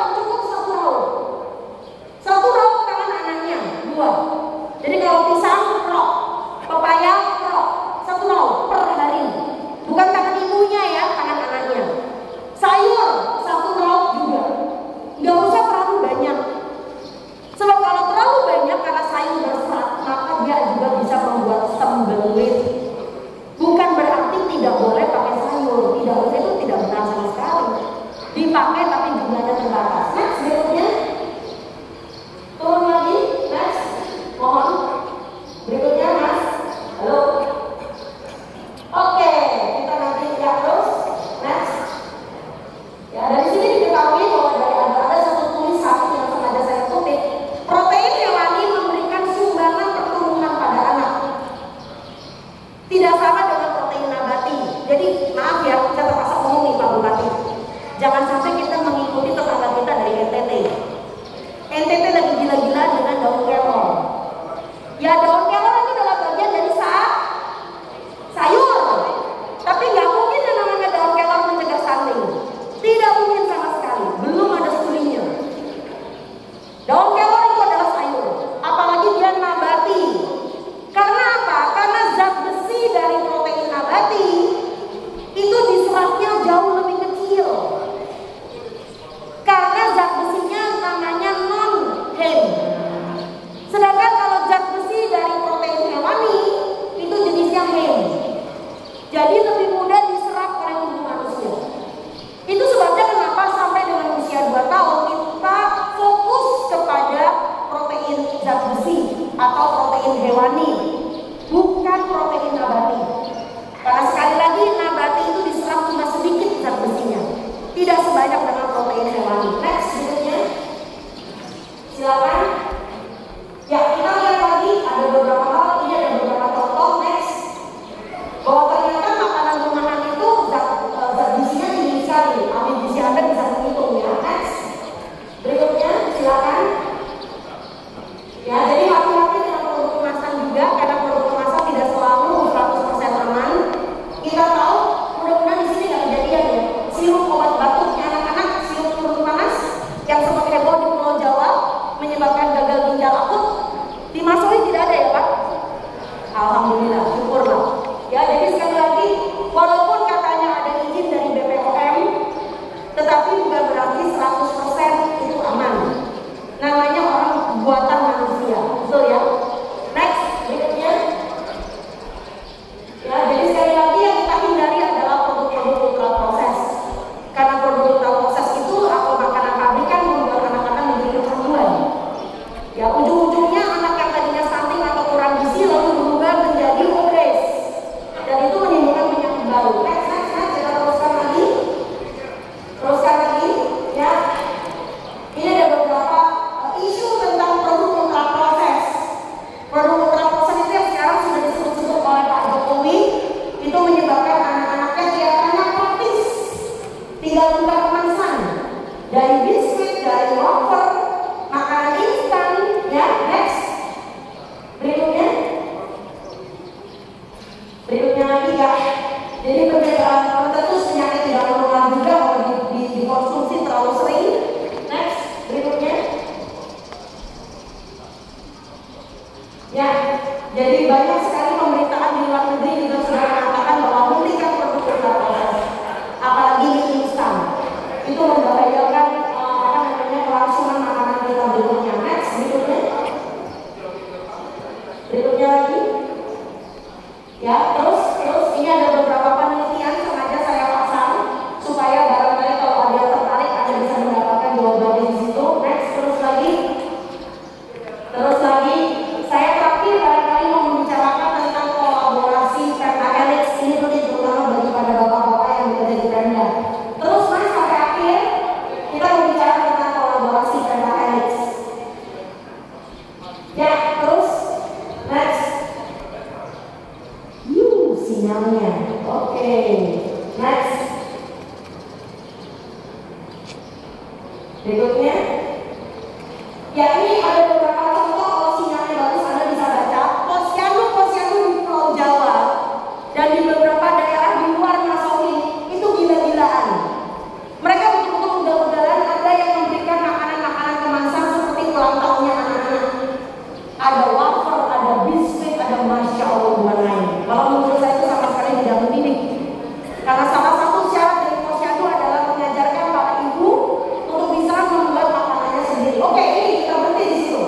dari wafer, makanan instan, ya. Next. Berikutnya lagi ya. Jadi tercetus penyakit tidak menular juga kalau dikonsumsi terlalu sering. Next. Berikutnya. Ya, jadi banyak sekali pemberitaan di luar negeri juga sudah mengatakan bahwa memberikan produk ultraproses, apalagi mie instan, itu membahayakan kelangsungan makanan kita berikutnya. Next, berikutnya lagi. Ya, terus ini ada beberapa penelitian sengaja saya pasang supaya barangkali kalau ada yang tertarik Anda bisa mendapatkan jawabannya di situ. Next, terus lagi. Saya terakhir barangkali mau membicarakan tentang kolaborasi pentahelix. Ini penting terutama bagi pada bapak-bapak yang bekerja di Pemda. Terus Mas, sampai akhir kita berbicara tentang kolaborasi pentahelix. Ya, terus next. Sinyalnya. Oke. Next. Berikutnya. Ya, ini ada beberapa contoh kalau sinyalnya bagus Anda bisa baca. Posyandu di Pulau Jawa dan di beberapa daerah di luar Masohi itu gila-gilaan. Mereka betul-betul ugal-ugalan, ada yang memberikan makanan-makanan kemasan seperti ulang tahunnya anak-anak. Ada wafer, ada biskuit, ada Masya Allah bukan lain. Kalau menurut saya itu sama sekali tidak mendidik. Karena salah satu syarat dari posyandu adalah mengajarkan para ibu untuk bisa membuat makanannya sendiri. Oke, ini kita berhenti di situ.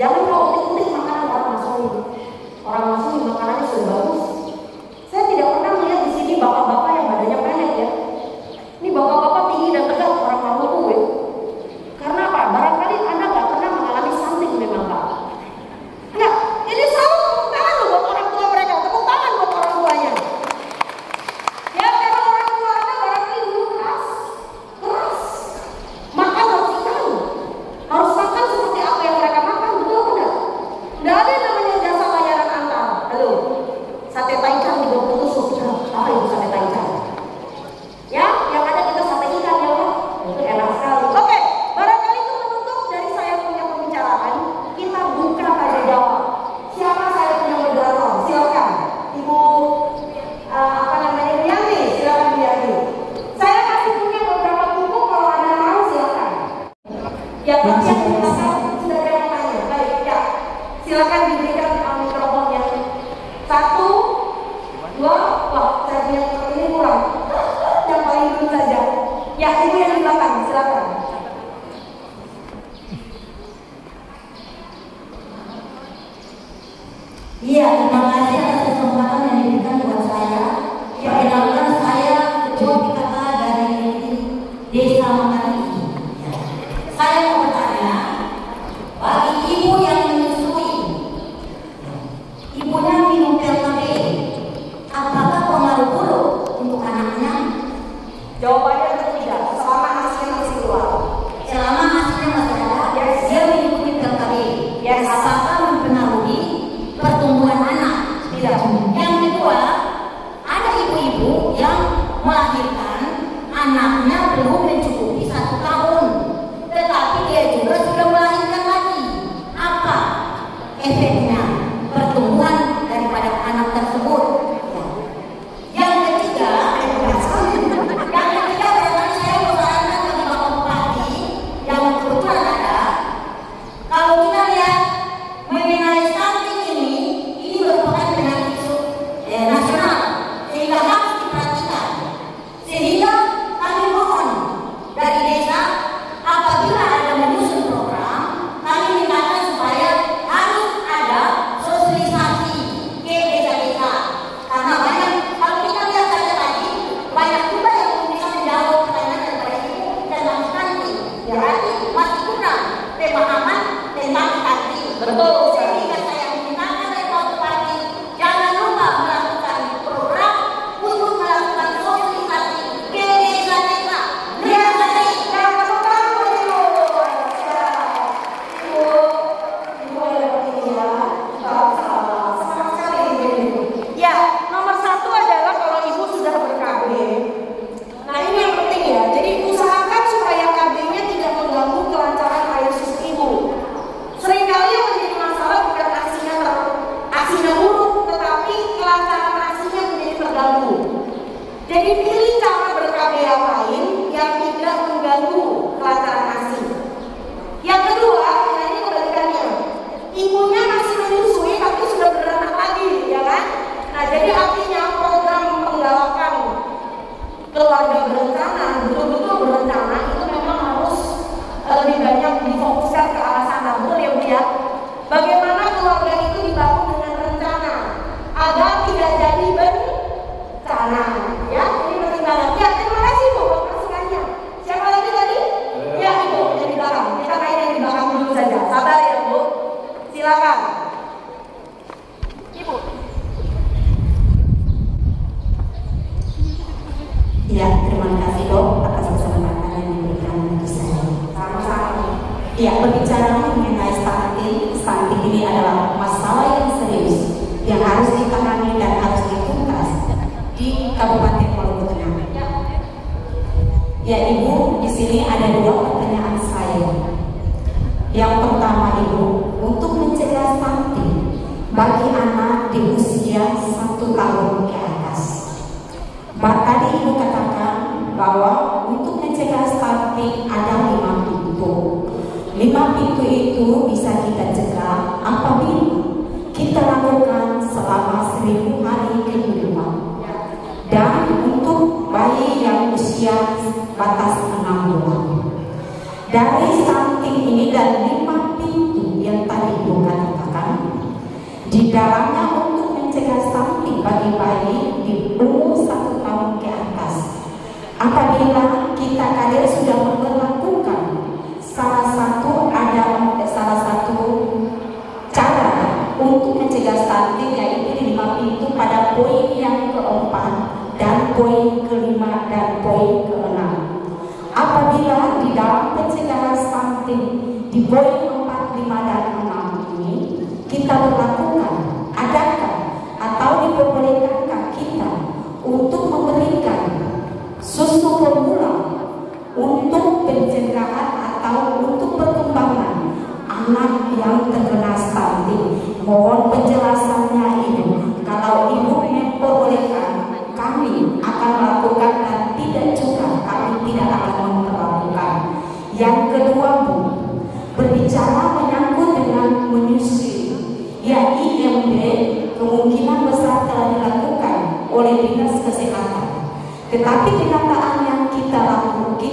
Jangan kau utik-utik makanan orang Masawi. Orang Masawi makanannya sudah bagus. Saya tidak pernah melihat di sini bapak-bapak yang badannya pendek ya. Ini bapak-bapak tinggi dan tegap orang Maluku ya. Karena apa? Barangkali Anda nggak pernah mengalami stunting memang Pak. Enggak, ini selalu tepuk tangan loh buat orang tua mereka, tepuk tangan buat orang tuanya. Ya memang orang tua Anda barangkali dulu keras. Makan harus ikan, harus makan seperti apa yang mereka makan, betul enggak? Nggak ada yang namanya jasa layanan antar. Halo, sate taichan 30 tusuk, apa itu sate taichan? Ya, yang ada kita sate ikan ya Pak, itu enak sekali. Oke, barangkali itu menutup dari saya punya pembicaraan. Kita buka tanya jawab. Siapa saya punya moderator? Silakan, Ibu apa namanya Yanti, silakan Yanti. Saya masih punya beberapa buku kalau Anda mau silakan. Ya, tapi yang silakan sudah ada yang tanya. Baik, ya, silakan diberikan mikrofon yang 1, 2, wah, saya punya ini kurang. Yang paling dulu saja. Ya, ibu yang di belakang, silakan. Iya, terima kasih atas kesempatan yang diberikan buat saya. Perkenalkan saya Ketua PKK dari Desa Manggarai. Saya mau bertanya, bagi ibu yang menyusui, ibunya minum pil KB, apakah pengaruh buruk untuk anaknya? Jawabannya tentu tidak, selama hasilnya masih keluar. Selama hasilnya masih ada, dia mengikuti pil KB. Yes. Apakah mempengaruhi pertumbuhan anak? Tidak. Yang kedua, ada ibu-ibu yang melahirkan anaknya belum mencukupi 1 tahun, tetapi dia juga sudah melahirkan lagi. Apa efeknya pertumbuhan daripada anak tersebut? Yang ketiga, barangkali saya menyarankan bagi Bapak Bupati yang kebetulan ada, kalau kita lihat mengenai stunting ini merupakan penyakit nasional sehingga harus diperhatikan. Sehingga kami mohon dari desa apabila ada menyusun program, kami mintakan supaya harus ada sosialisasi ke desa-desa. Karena banyak, kalau kita lihat saja tadi, banyak juga yang bisa menjawab pertanyaan daripada ibu tentang stunting. Berarti masih kurang pemahaman tentang stunting. Betul. Sehingga saya mintakan dari Pak Bupati, jangan lupa melakukan program untuk melakukan sosialisasi ke desa-desa. Ya, yang pertama dulu. Ibu ada begini ya. Sama sekali ini. Ya, nomor 1 adalah kalau ibu sudah ber-KB. Nah ini yang penting ya. Jadi usahakan supaya KB-nya tidak mengganggu kelancaran air susu ibu. Seringkali yang menjadi masalah bukan asinya buruk, tetapi kelancaran asinya menjadi terganggu. Jadi pilih cara ber-KB yang lain yang tidak mengganggu kelancaran asi. Yang kedua, nah ini kebalikannya. Ibunya masih menyusui tapi sudah beranak lagi, ya kan? Nah jadi artinya program penggalakan keluarga berencana, betul-betul berencana itu memang harus lebih banyak difokuskan ke arah sana, betul ya Bu ya? Bagaimana keluarga itu dibangun dengan rencana agar tidak jadi bencana, ya? Ini penting banget. Ya, terima kasih Bu buat masukannya. Siapa lagi tadi? Ya Ibu yang di belakang. Kita main yang di belakang dulu saja. Sabar ya Bu. Silakan. Ibu. Ya, terima kasih dok atas kesempatan yang diberikan untuk saya. Sama-sama. Ya, berbicara mengenai stunting ini adalah masalah yang serius yang harus ditangani dan harus dituntas di Kabupaten Maluku Tengah. Ya Ibu, di sini ada 2 pertanyaan saya. Yang pertama Ibu, untuk mencegah stunting bagi anak di usia 1 tahun ke atas. Tadi Ibu katakan bahwa untuk mencegah stunting ada 5 pintu. 5 pintu itu bisa kita cegah apabila kita lakukan selama 1000 hari kehidupan. Dan untuk bayi yang usia batas 6 bulan. Dari stunting ini dan 5 pintu yang tadi Ibu Di dalamnya untuk mencegah stunting bagi bayi di umur 1 tahun ke atas. Apabila kita kader sudah memperlakukan salah satu cara untuk mencegah stunting, yaitu di 5 pintu pada poin yang keempat dan poin kelima dan poin keenam. Apabila di dalam pencegahan stunting di poin 4, 5 dan 6 ini kita berlakukan, adakan atau diperbolehkan kita untuk memberikan susu formula untuk pencegahan atau untuk perkembangan anak yang terkena stunting. Mohon penjelasannya Ibu. Kalau Ibu memperbolehkan, kami akan melakukan, dan tidak juga kami tidak akan memperlakukan. Yang kedua Bu, berbicara menyangkut dengan menyusui, ya IMD kemungkinan besar telah dilakukan oleh Dinas Kesehatan. Tetapi kenyataan yang kita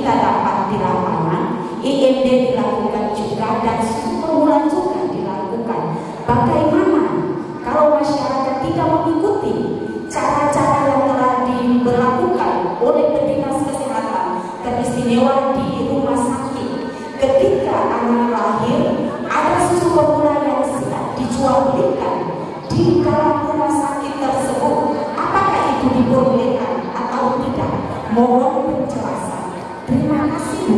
dapat di lapangan, IMD dilakukan juga dan formula juga dilakukan. Bagaimana kalau masyarakat tidak mengikuti cara-cara yang telah diberlakukan oleh Dinas Kesehatan, teristimewa di rumah sakit? Ketika anak lahir, ada susu formula yang sedang dijual belikan di dalam rumah sakit tersebut. Apakah itu diperbolehkan atau tidak? Mohon penjelasan. Terima kasih Bu.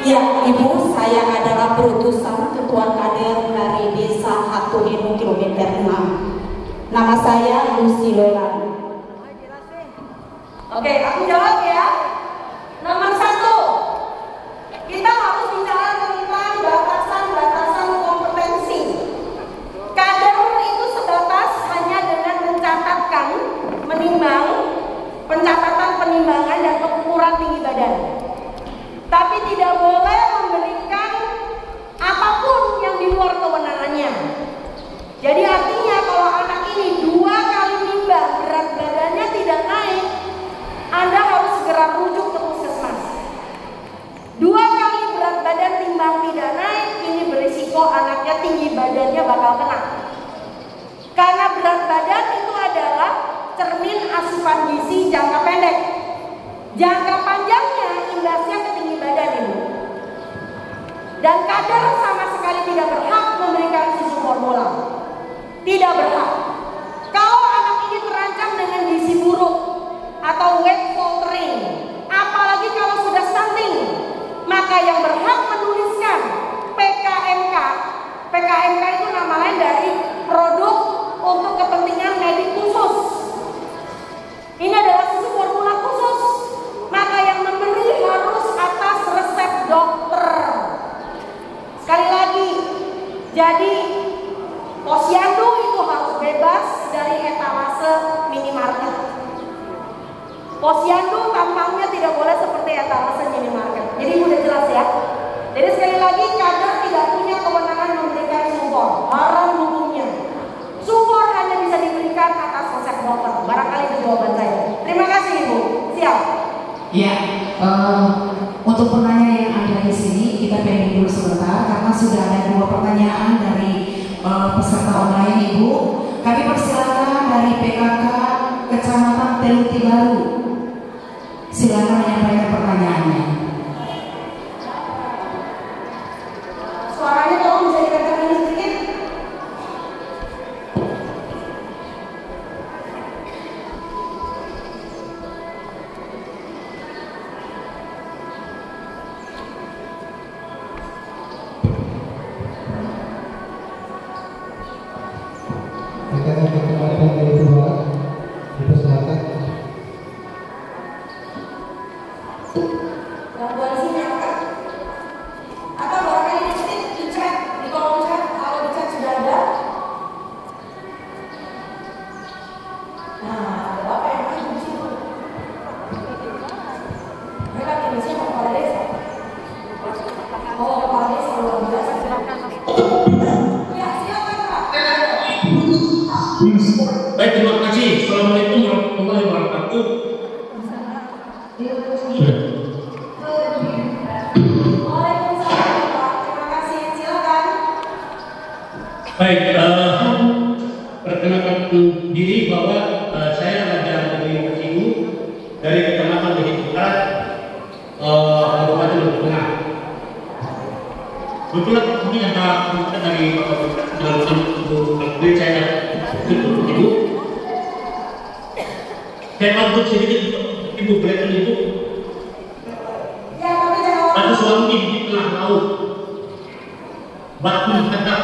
Ya Ibu, saya adalah berutusan Ketua Kader dari Desa Hatuhenu Kilometer 6. Nama saya Lucy Lolan. Oke, aku jawab ya. Nomor 1, kita harus bicara tentang batasan-batasan kompetensi. Kader itu sebatas hanya dengan mencatatkan, menimbang, pencatatan penimbangan dan pengukuran tinggi badan. Tapi tidak boleh memberikan apapun yang di luar kewenangannya. Jadi artinya kalau anak ini 2 kali nimbang berat badannya tidak naik, Anda harus segera rujuk ke puskesmas. 2 kali berat badan timbang tidak naik, ini berisiko anaknya tinggi badannya bakal kena. Karena berat badan itu adalah cermin asupan gizi jangka pendek. Jangka panjangnya imbasnya ke tinggi badan ini. Dan kader sama sekali tidak berhak memberikan susu formula. Tidak berhak. Kalau anak ini terancam dengan gizi buruk atau weight faltering, apalagi kalau sudah stunting, maka yang berhak menuliskan PKMK. PKMK itu nama lain dari produk untuk kepentingan medik khusus. Ini adalah susu formula khusus. Maka yang memberi harus atas resep dokter. Sekali lagi, jadi posyandu itu harus bebas dari etalase minimarket. Posyandu tampangnya tidak boleh seperti etalase minimarket. Jadi udah jelas ya. Jadi sekali lagi, kader tidak punya kewenangan memberikan sumpor. Haram hukumnya. Sumpor hanya bisa diberikan atas resep dokter. Barangkali itu jawaban saya. Terima kasih Ibu. Siap. Ya, untuk penanya yang ada di sini kita pending dulu sebentar karena sudah ada 2 pertanyaan dari peserta online Ibu. Kami persilakan dari PKK Kecamatan Teluti Baru. Silakan menyampaikan pertanyaannya. Suaranya tolong bisa dikatakan ini sedikit. Gangguan sinyal Kak. Atau barangkali di chat, di kolom chat, kalau di chat sudah ada. Nah, ada apa yang lagi di situ? Mereka Indonesia kepala desa. Oh, kepala desa luar biasa. Ya, silakan Pak. Baik, terima kasih. Assalamualaikum warahmatullahi wabarakatuh. Sudah. Baik, perkenalkan diri bahwa saya Raja dari Ibu dari Kecamatan Behitu Barat, Kabupaten Lombok Tengah. Kebetulan ini ada kita dari saya Ibu. Saya mampu sedikit Ibu berikan Ibu. Ada suami di tengah laut, batu hadap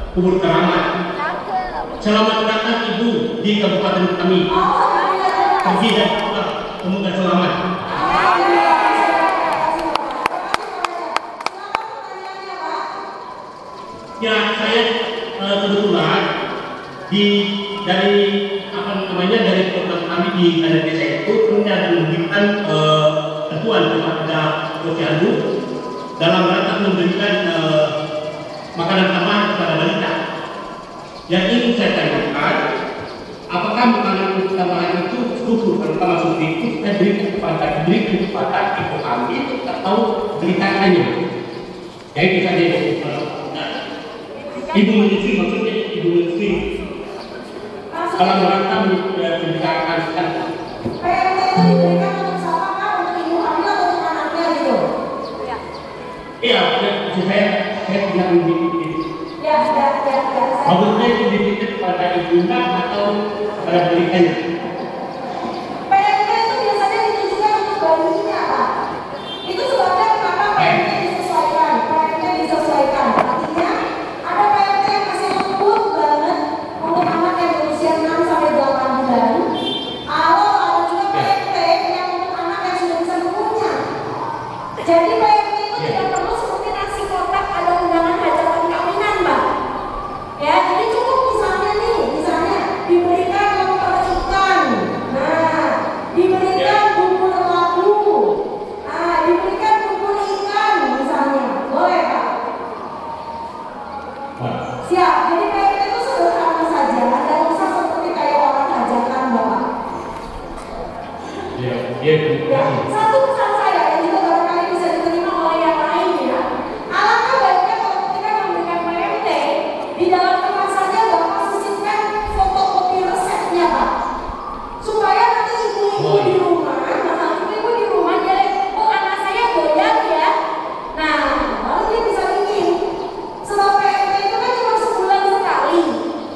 kubur keramat. Selamat datang Ibu di kabupaten kami. Pergi dan pulang, semoga selamat. Ya, saya kebetulan dari program kami di Kader Desa itu memberikan bantuan kepada posyandu dalam rangka memberikan makanan tambahan kepada balita. Yang ingin saya tanyakan, apakah makanan tambahan itu cukup kalau masuk itu kita berikan kepada ibu hamil atau beritanya? Jadi bisa ibu menyusui, maksudnya ibu menyusui dalam rangka memberikan PMT itu diberikan untuk siapa Kak? Untuk ibu hamil atau untuk anaknya gitu? Iya, saya tidak memiliki. Ya. Maksudnya itu diberikan kepada ibunya atau kepada beritanya? PMT itu biasanya ditujukan untuk bayinya Pak. Itu sebabnya kenapa PMT disesuaikan. Artinya ada PMT yang masih lembut banget untuk anak yang berusia 6 sampai 8 bulan. Kalau ada juga PMT yang untuk anak yang sudah bisa mengunyah. Jadi PMT itu tidak perlu seperti nasi kotak ada undangan hajatan kawinan Mbak. Ya, jadi cukup misalnya diberikan lontong ikan. Nah, diberikan bumbu lelapu. Nah, diberikan bumbu ikan misalnya. Boleh Pak? Siap. Jadi PMT itu sederhana saja, dan usah seperti kayak orang hajatan Bapak. Ya, satu pesan saya yang juga barangkali bisa diterima oleh yang lain ya. Alangkah baiknya kalau ketika memberikan PMT, di dalam tempat saja Bapak sisipkan fotokopi resepnya Pak. Supaya nanti ibu-ibu di rumah, dia lihat, oh anak saya doyan ya. Nah, lalu dia bisa bikin. Sebab PMT itu kan cuma sebulan sekali.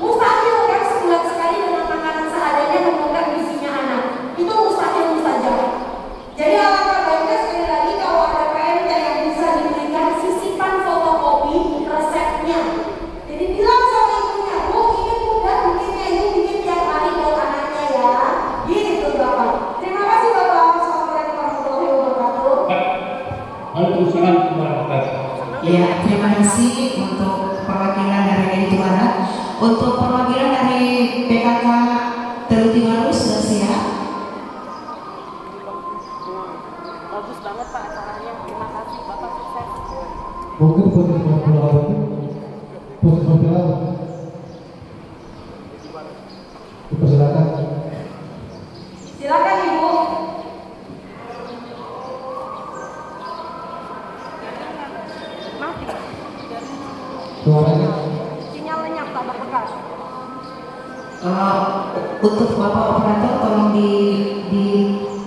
Mustahil kan sebulan sekali dengan makanan seadanya memenuhi gizinya anak. Itu mustahil mustajab. Jadi alangkah baiknya sekali lagi kalau ada PMT yang bisa diberikan sisipan fotokopi resepnya. Jadi bilang sama ibunya, Bu, ini mudah bikinnya, ibu bikin tiap hari buat anaknya ya. Gitu Bapak. Terima kasih Bapak. Assalamualaikum warahmatullahi wabarakatuh. Waalaikumsalam warahmatullahi wabarakatuh. Ya, terima kasih untuk perwakilan dari Behitu Barat. Untuk perwakilan dari PKK Telutiwaru sudah siap. Bagus banget Pak acaranya. Terima kasih Bapak, sukses. Mungkin dipersilakan. Silakan Ibu. Mati. Suaranya. Sinyal lenyap tak berbekas. Untuk Bapak operator tolong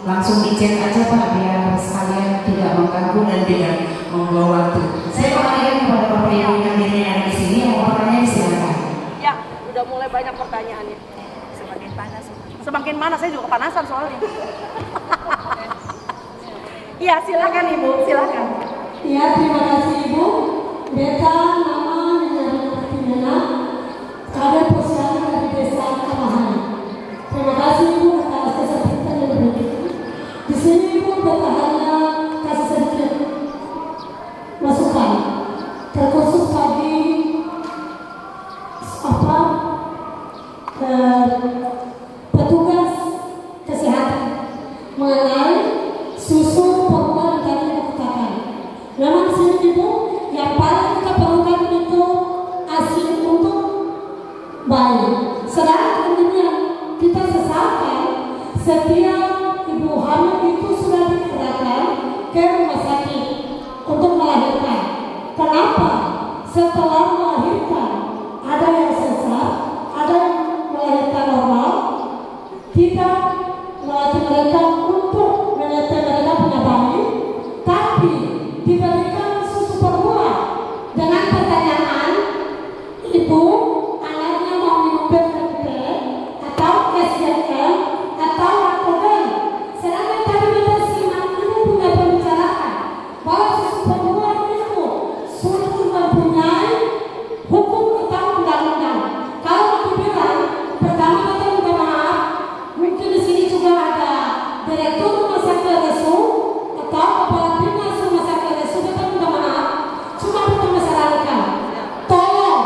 langsung dicek aja Pak biar sekalian tidak mengganggu dan tidak membawa waktu. Saya kembalikan kepada Bapak Ibu yang ada di sini yang mau bertanya silakan. Ya, udah mulai banyak pertanyaannya. Semakin panas, saya juga kepanasan soalnya. Iya, silakan Ibu, silakan. Ya, terima kasih Ibu. Beta nama Nyonya Fatimena, kader posyandu dari Desa Kamahani. Terima kasih Ibu atas kesempatan yang diberikan. Di sini Ibu beta hanya kasih sedikit masukan, terkhusus bagi petugas kesehatan mengenai susu perempuan dan tadi dikatakan. Memang sini Ibu yang paling kita perlukan itu ASI untuk bayi. Sedangkan yang kita sesalkan setiap ibu hamil itu sudah dikerahkan ke rumah sakit untuk melahirkan. Kenapa? Setelah melahirkan ada diberikan susu formula dengan pertanyaan, ibu anaknya mau minum BKT atau SGM atau Lactogen. Sedangkan tadi kita simak ibu punya pembicaraan bahwa susu formula itu sudah mempunyai hukum atau undang-undang. Kalau dibilang pertama kita minta maaf, mungkin di sini juga ada direktur rumah sakit RSU atau kepala dinas rumah sakit RSU, kita minta maaf. Cuma kita masyarakat, tolong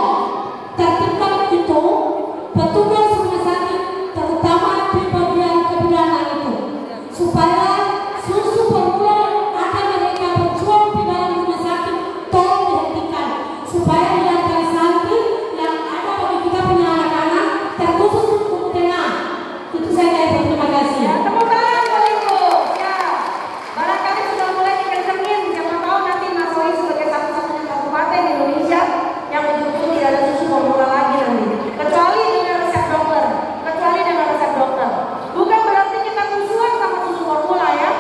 tertibkan itu petugas rumah sakit, terutama di bagian kebidanan itu, supaya susu formula akan mereka berjuang di dalam rumah sakit, tolong dihentikan supaya tidak tersanti yang ada bagi kita punya anak-anak terkhusus untuk tengah. Itu saya terima kasih. Ya, tepuk tangan buat Ibu. Ya, barangkali sudah mulai dikencengin. Siapa tahu nanti Mas Woi sebagai satu-satunya kabupaten di Indonesia yang betul-betul tidak ada susu formula lagi nanti. Kecuali dengan resep dokter. Bukan berarti kita musuhan sama susu formula ya.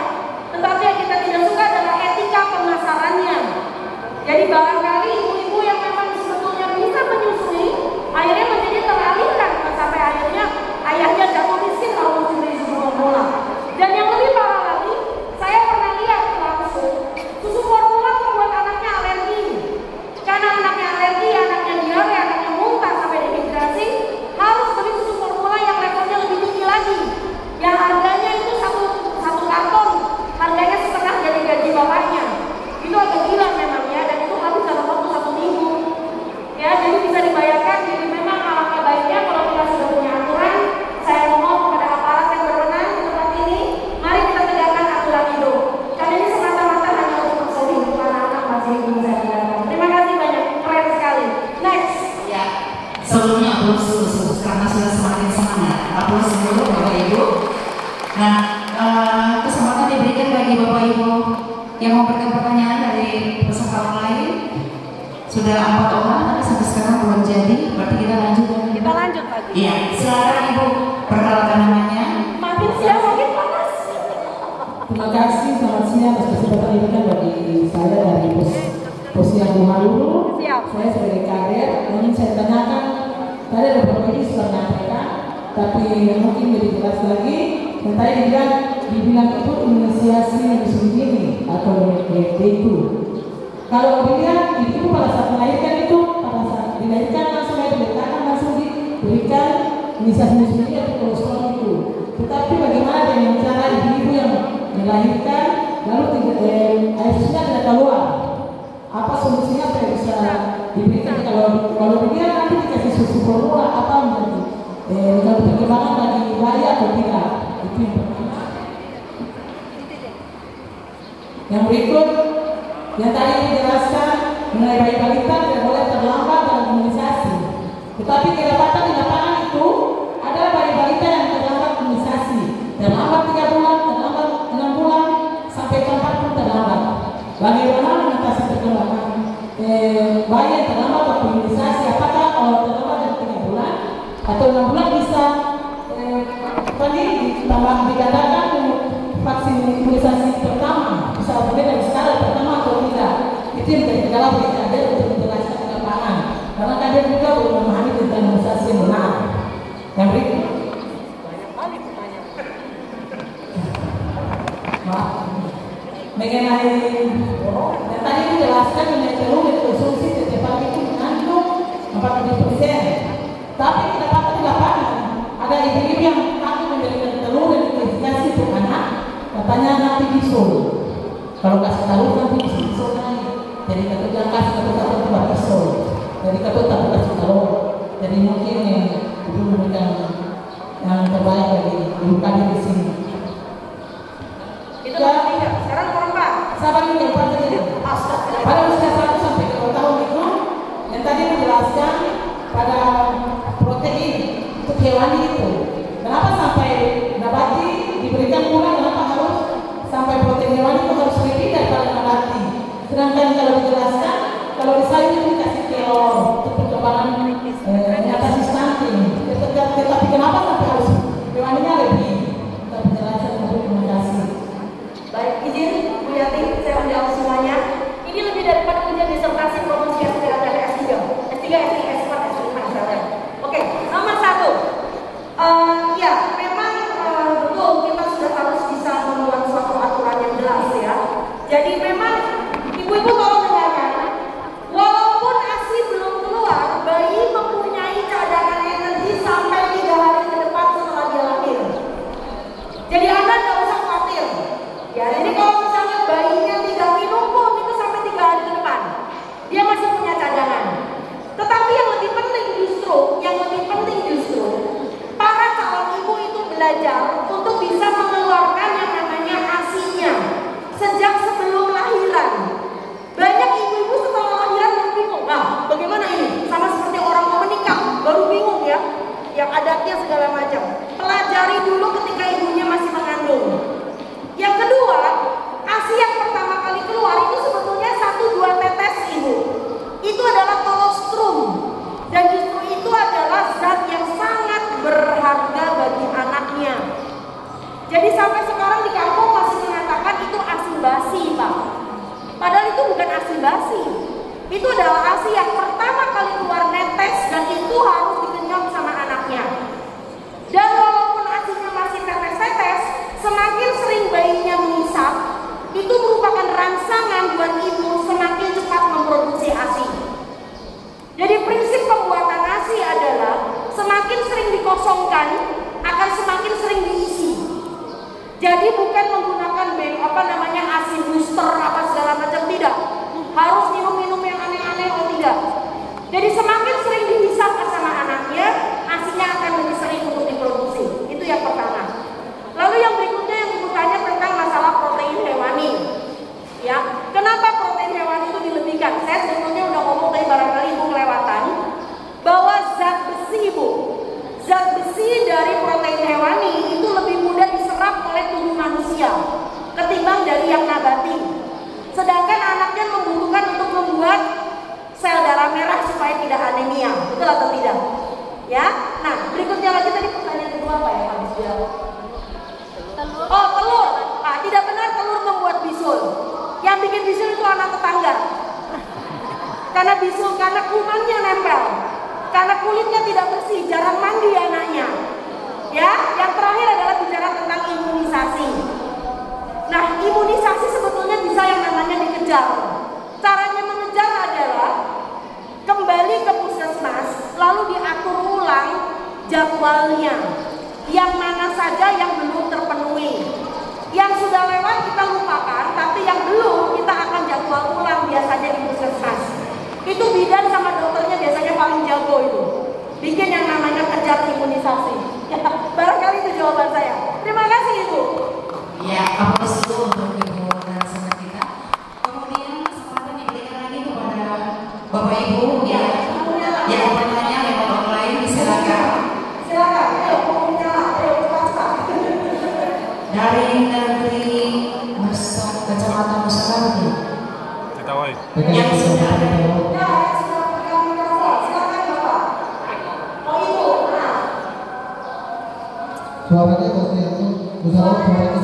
Tetapi yang kita tidak suka adalah etika pemasarannya. Jadi barangkali ibu-ibu yang memang sebetulnya bisa menyusui, akhirnya menjadi teralihkan sampai akhirnya ayahnya jatuh miskin kalau mencuri susu formula. Dan yang lebih parah lagi, saya pernah lihat langsung susu formula membuat anaknya alergi. Karena anaknya alergi, anaknya diare, anaknya muntah sampai dehidrasi, harus beli susu formula yang levelnya lebih tinggi lagi. Yang harganya itu satu karton, harganya setengah dari gaji bapaknya. Itu agak gila memang ya, dan itu habis dalam waktu 1 minggu. Ya, jadi bisa dibayangkan, jadi memang alangkah baiknya kalau kita sudah punya aturan, saya mohon kepada aparat yang berwenang di tempat ini, mari kita tegakkan aturan itu. Karena ini semata-mata hanya untuk maksud hidup anak-anak masih ingin saya tegakkan. Terima kasih banyak, keren sekali. Next. Ya, sebelumnya aplaus dulu karena sudah semakin semangat. Aplaus dulu Bapak Ibu. Nah, kesempatan diberikan bagi Bapak Ibu yang memberikan pertanyaan dari peserta online. Sudah 4 orang, tapi sampai sekarang belum jadi. Berarti kita lanjut lagi. Kita lanjut lagi. Iya, silakan Ibu perkenalkan namanya. Makin siang makin panas. Terima kasih, selamat siang atas kesempatan ini kan bagi saya dari Posyandu Halulu. Saya sebagai kader, ingin saya tanyakan, tadi ada beberapa ini sudah menyampaikan, tapi mungkin lebih jelas lagi. Dan tadi dibilang itu inisiasi yang disembunyi atau itu. Kalau dilihat itu pada saat melahirkan itu, pada saat dilahirkan langsung diletakkan langsung diberikan inisiasi disembunyi atau kolostrum itu. Tetapi bagaimana dengan cara ibu-ibu yang melahirkan lalu air susunya tidak keluar? Apa solusinya supaya bisa diberikan? Kalau dilihat nanti dikasih susu formula apa menjadi kalau perkembangan bagi bayi atau tidak? Itu yang pertama. Yang berikut, yang tadi dijelaskan mengenai bayi balita tidak boleh terlambat dalam imunisasi. Tetapi kedapatan di lapangan itu adalah bayi balita yang terlambat imunisasi. Terlambat 3 bulan, terlambat 6 bulan, sampai 4 pun terlambat. Bagaimana mengatasi perkembangan bayi yang terlambat waktu imunisasi? Apakah kalau terlambat dari 3 bulan atau 6 bulan bisa dikatakan vaksin imunisasi pertama bisa berbeda dari skala pertama atau tidak? Itu yang menjadi kendala bagi kader untuk menjelaskan ke lapangan, karena kader juga belum memahami tentang imunisasi yang benar. Yang berikut, mengenai yang tadi dijelaskan mengenai telur dan konsumsi setiap hari itu mengandung 40%. Tapi kita dapat di lapangan ada ibu-ibu yang takut memberikan telur dan dikasih untuk anak, katanya nanti bisul. Kalau kasih telur nanti bisul lagi. Jadi kata jangan kasih kata buat bisul. Jadi kata tak kasih telur. Jadi mungkin itu memberikan yang terbaik bagi ibu kami di sini. Itu ya, sekarang korban. Sabar ini yang pada usia 1 sampai 2 tahun itu yang tadi menjelaskan pada protein untuk hewani itu. Kenapa sampai nabati diberikan murah? Kenapa harus sampai protein hewani itu harus lebih daripada nabati? Sedangkan kalau dijelaskan, kalau di sayur itu dikasih telur untuk perkembangan mengatasi stunting. Tetapi kenapa sampai harus hewaninya lebih? Kita penjelasan. Terima kasih. Baik, izin Bu Yati, saya menjawab semuanya. Ibu tolong dengarkan. Walaupun ASI belum keluar, bayi mempunyai cadangan energi sampai 3 hari ke depan setelah dia lahir. Jadi Anda nggak usah khawatir. Ya, jadi kalau misalnya bayinya tidak minum pun itu sampai 3 hari ke depan, dia masih punya cadangan. Tetapi yang lebih penting justru, para calon ibu itu belajar untuk bisa mengeluarkan yang namanya ASI-nya sejak sebelum lahiran. Banyak ibu-ibu setelah lahiran baru bingung, nah bagaimana ini? Sama seperti orang mau menikah, baru bingung ya, yang adatnya segala macam. Pelajari dulu ketika ibunya masih mengandung. Yang kedua, ASI yang pertama kali keluar itu sebetulnya 1-2 tetes ibu. Itu adalah kolostrum, dan justru itu adalah zat yang sangat berharga bagi anaknya. Jadi sampai sekarang di kampung masih mengatakan itu ASI basi, Pak. Padahal itu bukan ASI basi. Itu adalah ASI yang pertama kali keluar netes, dan itu harus dikenyam sama anaknya. Dan walaupun ASI-nya masih tetes-tetes, semakin sering bayinya mengisap, itu merupakan rangsangan buat ibu semakin cepat memproduksi ASI. Jadi prinsip pembuatan ASI adalah semakin sering dikosongkan akan semakin sering diisi. Jadi bukan menggunakan ASI booster apa segala macam, tidak. Harus minum-minum yang aneh-aneh, oh tidak. Jadi semakin sering dihisap sama anaknya, ASI-nya akan lebih sering untuk diproduksi. Itu yang pertama. Lalu yang berikutnya yang ibu tanya tentang masalah protein hewani. Ya, kenapa protein hewani itu dilebihkan? Saya sebetulnya udah ngomong tadi, barangkali ibu kelewatan, bahwa zat besi ibu, zat besi dari protein hewani itu lebih mudah diserap oleh tubuh manusia ketimbang dari yang nabati. Sedangkan anaknya membutuhkan untuk membuat sel darah merah supaya tidak anemia. Betul atau tidak? Ya. Nah, berikutnya lagi tadi pertanyaan kedua apa ya, Pak? Oh, telur. Ah, tidak benar telur membuat bisul. Yang bikin bisul itu anak tetangga. Karena bisul, karena kumannya nempel. Karena kulitnya tidak bersih, jarang mandi anaknya. Ya, yang terakhir adalah bicara tentang imunisasi. Nah, imunisasi sebetulnya bisa yang namanya dikejar. Caranya mengejar adalah kembali ke puskesmas, lalu diatur ulang jadwalnya. Yang mana saja yang belum terpenuhi. Yang sudah lewat kita lupakan, tapi yang belum kita akan jadwal ulang biasanya di puskesmas. Itu bidan sama dokternya biasanya paling jago itu. Bikin yang namanya kejar imunisasi. Ya, barangkali itu jawaban saya. Terima kasih Ibu. Ya, aplaus dulu untuk Ibu narasumber kita. Kemudian kesempatan diberikan lagi kepada Bapak Ibu yang bertanya lewat online, silakan. Silakan, ayo pembicara, ayo cepat. Dari negeri Kecamatan Musakawati. Ketawai. Yang sudah ada. Suaranya pasti itu usaha suaranya.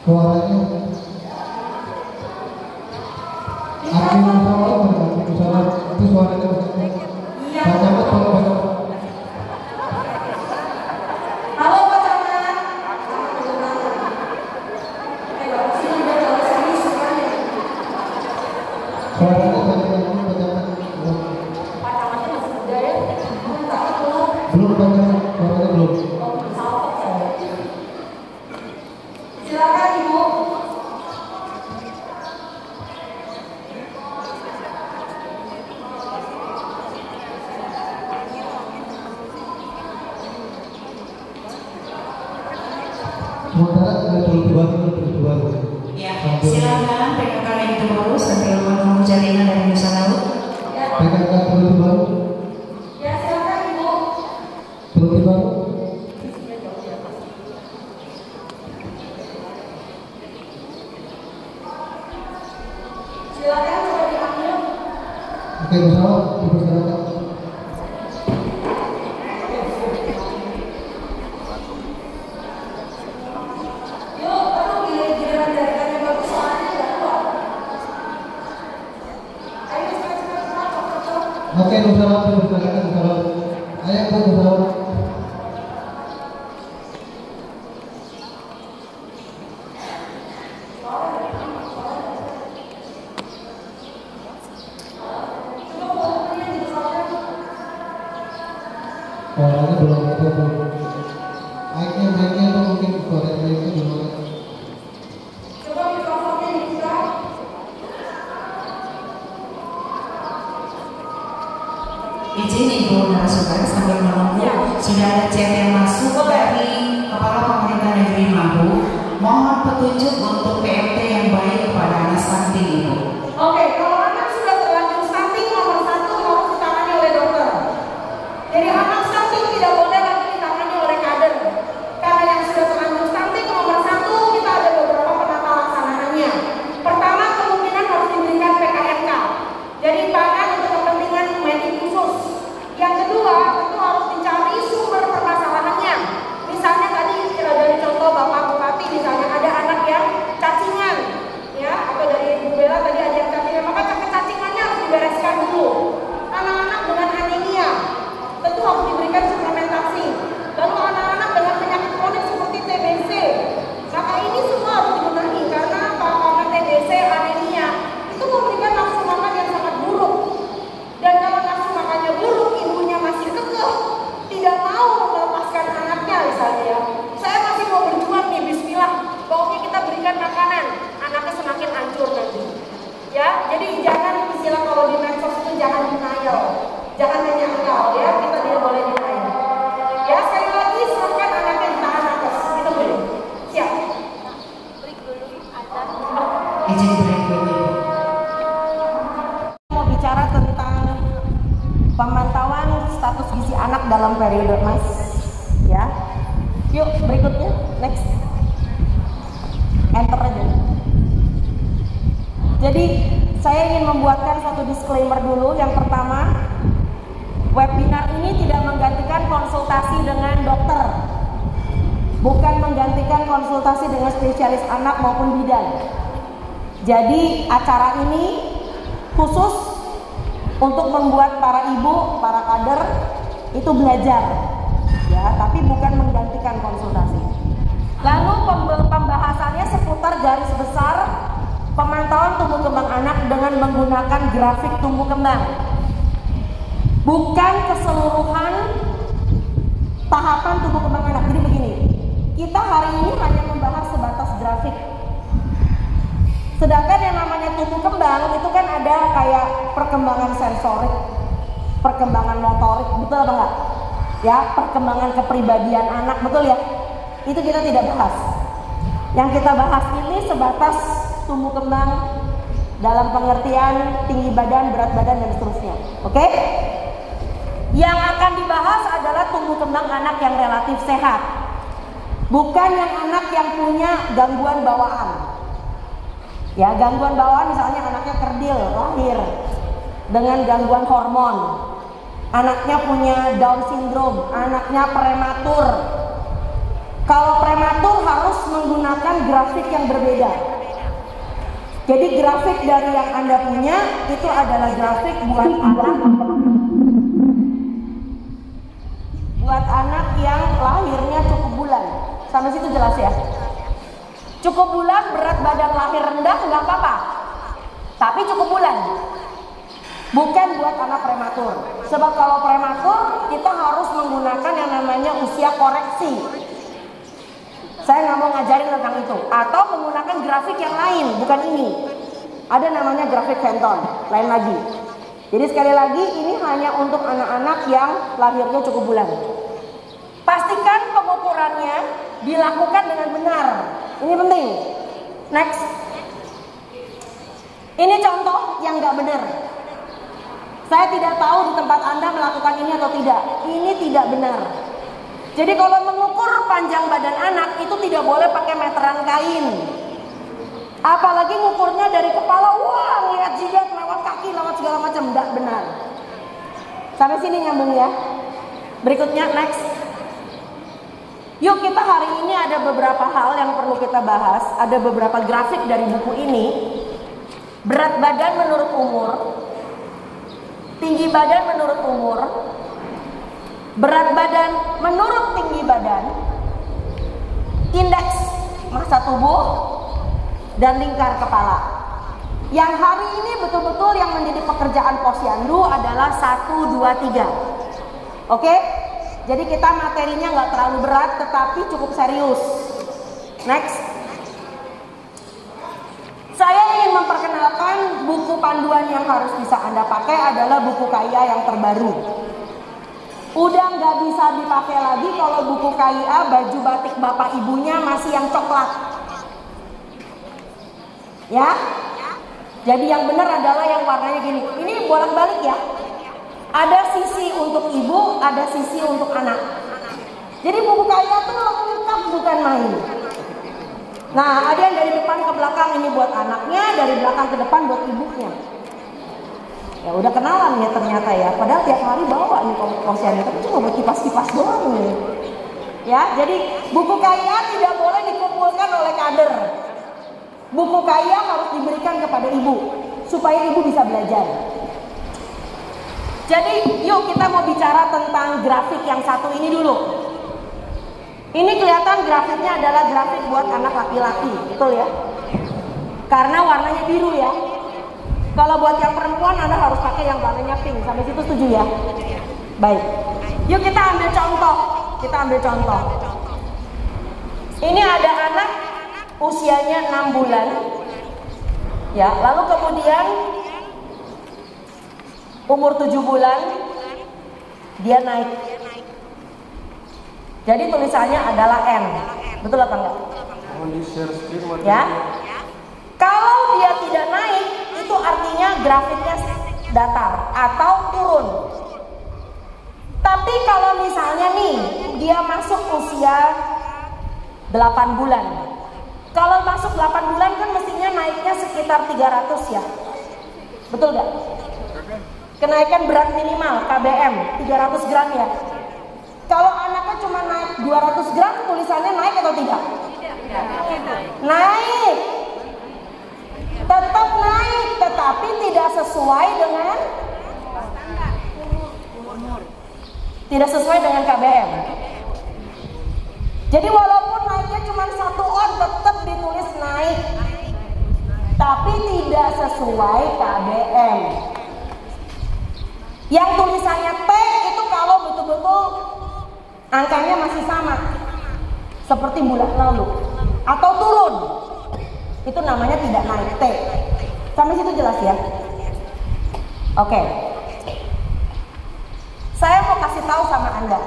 Suaranya. Api usaha itu suaranya. Pak Camat tolong Pak Camat. Halo Pak Camat. Suaranya Pak Camat. Pak Camatnya masih muda ya? Belum Pak Camat, suaranya belum. Silakan Ibu. Sementara ada dua. Ya, silakan PKK itu baru sambil menunggu jaringan dari Nusa Laut. PKK baru. Ya silakan Ibu. Terlebih baru. Silakan coba diambil. Oke, usaha dipersilakan. Yuk, aduh giliran jaringannya bagus soalnya nggak kuat. Ayo cepat. Oke, usaha dipersilakan usaha. Ayo Bu usaha. Oh, apapun. Mic-nya tuh mungkin korek itu gimana? Coba mikrofonnya dibuka. Izin Ibu narasumber sambil menunggu sudah ada chat yang masuk dari Kepala Pemerintah Negeri Mabu. Mohon petunjuk untuk PMT yang baik kepada anak stunting Ibu. Oke, kalau anak sudah terlanjur stunting, nomor 1 harus ditangani oleh dokter. Jadi anak stunting tidak boleh lagi ditangani oleh kader. Karena yang sudah terlanjur stunting, nomor 1 kita ada beberapa penata laksanaannya. Pertama, kemungkinan harus diberikan PKMK. Jadi pangan untuk kepentingan medik khusus. Yang kedua, tentu harus dicari sumber permasalahannya. Misalnya tadi dari contoh Bapak Bupati, misalnya ada anak yang cacingan, ya, atau dari Bu Bella tadi ada yang cacingan, maka cacingannya harus dibereskan dulu. Anak-anak dengan anemia tentu harus diberikan suplementasi. Lalu anak-anak dengan penyakit kronik seperti TBC, maka ini semua harus dibenahi karena karena TBC, anemia itu memberikan nafsu makan yang sangat buruk. Dan kalau nafsu makannya buruk, ibunya masih kekeh, tidak mau melepaskan anaknya misalnya ya. Saya masih mau berjuang nih, bismillah, pokoknya kita berikan makanan, anaknya semakin hancur nanti. Ya, jadi jangan istilah kalau di medsos itu jangan denial, jangan hanya engkau ya, kita tidak boleh denial. Ya, sekali lagi silahkan anaknya ditahan nakes, itu boleh. Siap. Break dulu ada. Izin break dulu. Mau bicara tentang pemantauan status gizi anak dalam periode Mas, ya. Yuk berikutnya, next. Enter aja. Jadi saya ingin membuatkan satu disclaimer dulu. Yang pertama, webinar ini tidak menggantikan konsultasi dengan dokter, bukan menggantikan konsultasi dengan spesialis anak maupun bidan. Jadi acara ini khusus untuk membuat para ibu, para kader itu belajar, ya, tapi bukan menggantikan konsultasi. Lalu pembahasannya seputar garis besar pemantauan tumbuh kembang anak dengan menggunakan grafik tumbuh kembang, bukan keseluruhan tahapan tumbuh kembang anak. Jadi begini, kita hari ini hanya membahas sebatas grafik. Sedangkan yang namanya tumbuh kembang itu kan ada kayak perkembangan sensorik, perkembangan motorik, betul apa enggak? Ya, perkembangan kepribadian anak, betul ya? Itu kita tidak bahas. Yang kita bahas ini sebatas tumbuh kembang dalam pengertian tinggi badan, berat badan, dan seterusnya. Oke? Yang akan dibahas adalah tumbuh kembang anak yang relatif sehat, bukan yang anak yang punya gangguan bawaan. Ya, gangguan bawaan misalnya anaknya kerdil, lahir dengan gangguan hormon, anaknya punya Down syndrome, anaknya prematur. Kalau prematur harus menggunakan grafik yang berbeda. Jadi grafik dari yang Anda punya itu adalah grafik buat anak yang lahirnya cukup bulan. Sampai situ jelas ya? Cukup bulan, berat badan lahir rendah nggak apa-apa, tapi cukup bulan. Bukan buat anak prematur. Sebab kalau prematur kita harus menggunakan yang namanya usia koreksi. Saya nggak mau ngajarin tentang itu. Atau menggunakan grafik yang lain, bukan ini. Ada namanya grafik Fenton, lain lagi. Jadi sekali lagi ini hanya untuk anak-anak yang lahirnya cukup bulan. Pastikan pengukurannya dilakukan dengan benar. Ini penting. Next. Ini contoh yang nggak benar. Saya tidak tahu di tempat Anda melakukan ini atau tidak. Ini tidak benar. Jadi kalau mengukur panjang badan anak itu tidak boleh pakai meteran kain. Apalagi ngukurnya dari kepala, wah lihat jidat, lewat kaki, lewat segala macam. Tidak benar. Sampai sini nyambung ya. Berikutnya next. Yuk kita hari ini ada beberapa hal yang perlu kita bahas. Ada beberapa grafik dari buku ini. Berat badan menurut umur, tinggi badan menurut umur, berat badan menurut tinggi badan, indeks massa tubuh, dan lingkar kepala. Yang hari ini betul-betul yang menjadi pekerjaan posyandu adalah 1, 2, 3. Oke? Jadi kita materinya nggak terlalu berat tetapi cukup serius. Next. Saya ingin memperkenalkan buku panduan yang harus bisa Anda pakai adalah buku KIA yang terbaru. Udah nggak bisa dipakai lagi kalau buku KIA baju batik bapak ibunya masih yang coklat. Ya. Jadi yang benar adalah yang warnanya gini. Ini bolak-balik ya. Ada sisi untuk ibu, ada sisi untuk anak. Jadi buku KIA tuh lengkap bukan main. Nah, ada yang dari depan ke belakang ini buat anaknya, dari belakang ke depan buat ibunya. Ya udah kenalan ya ternyata ya. Padahal tiap hari bawa nih posyandu, tapi cuma buat kipas-kipas doang nih. Ya, jadi buku KIA tidak boleh dikumpulkan oleh kader. Buku KIA harus diberikan kepada ibu supaya ibu bisa belajar. Jadi yuk kita mau bicara tentang grafik yang satu ini dulu. Ini kelihatan grafiknya adalah grafik buat anak laki-laki, betul ya? Karena warnanya biru ya. Kalau buat yang perempuan Anda harus pakai yang warnanya pink. Sampai situ setuju ya? Baik. Yuk kita ambil contoh. Ini ada anak usianya 6 bulan. Ya, lalu kemudian umur 7 bulan dia naik. Jadi tulisannya adalah N. Betul atau enggak? Ya. Kalau dia tidak naik, itu artinya grafiknya datar atau turun. Tapi kalau misalnya nih, dia masuk usia 8 bulan. Kalau masuk 8 bulan kan mestinya naiknya sekitar 300 ya. Betul nggak? Kenaikan berat minimal KBM 300 gram ya. Kalau anaknya cuma naik 200 gram, tulisannya naik atau tidak? Naik. Tetap naik, tetapi tidak sesuai dengan KBM. Jadi walaupun naiknya cuma 1 on, tetap ditulis naik, tapi tidak sesuai KBM. Yang tulisannya T itu kalau betul-betul angkanya masih sama seperti bulan lalu atau turun, itu namanya tidak naik T. Sampai situ jelas ya? Oke. Saya mau kasih tahu sama Anda.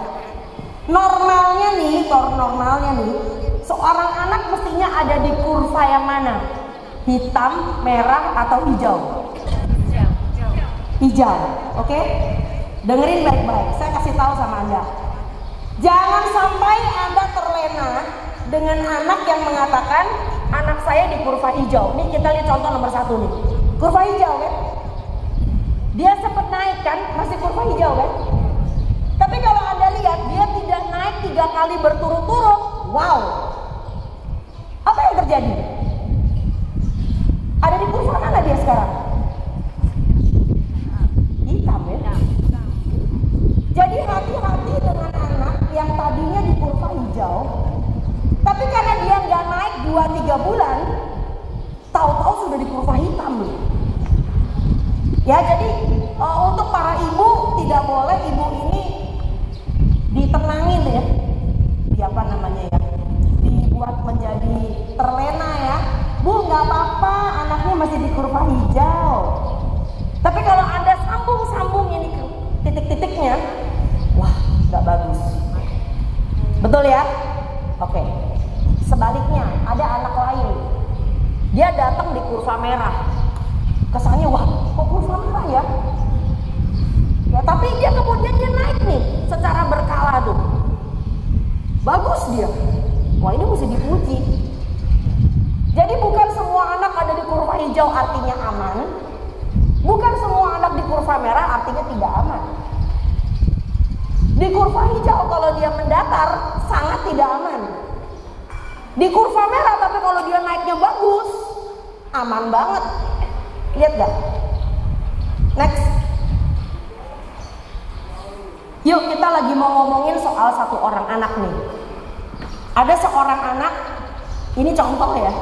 Normalnya nih, seorang anak mestinya ada di kurva yang mana? Hitam, merah, atau hijau? Hijau, oke? Dengerin baik-baik, saya kasih tahu sama Anda. Jangan sampai Anda terlena dengan anak yang mengatakan anak saya di kurva hijau. Nih kita lihat contoh nomor 1 nih. Kurva hijau kan? Dia sempat naik kan? Masih kurva hijau kan? Tapi kalau Anda lihat dia tidak naik 3 kali berturut-turut. Wow. Apa yang terjadi? Ada di kurva mana dia sekarang? Hitam ya? Jadi hati-hati dengan anak yang tadinya di kurva hijau, tapi karena dia nggak naik 2-3 bulan, tahu-tahu sudah di kurva hitam loh. Ya, jadi untuk para ibu tidak boleh ibu ini ditenangin ya, dibuat menjadi terlena ya. Bu, nggak apa-apa, anaknya masih di kurva hijau. Tapi kalau Anda sambung ini ke titik-titiknya, wah, nggak bagus. Betul ya? Oke. Sebaliknya, ada anak lain. Dia datang di kurva merah. Kesannya, wah, kok kurva merah ya? Ya, tapi dia kemudian dia naik nih secara berkala tuh. Bagus dia. Wah, ini mesti dipuji. Jadi bukan semua anak ada di kurva hijau artinya aman. Bukan semua anak di kurva merah artinya tidak aman. Di kurva hijau kalau dia mendatar sangat tidak aman. Di kurva merah tapi kalau dia naiknya bagus, aman banget. Lihat gak? Next. Yuk kita lagi mau ngomongin soal satu orang anak nih. Ada seorang anak, ini contoh ya.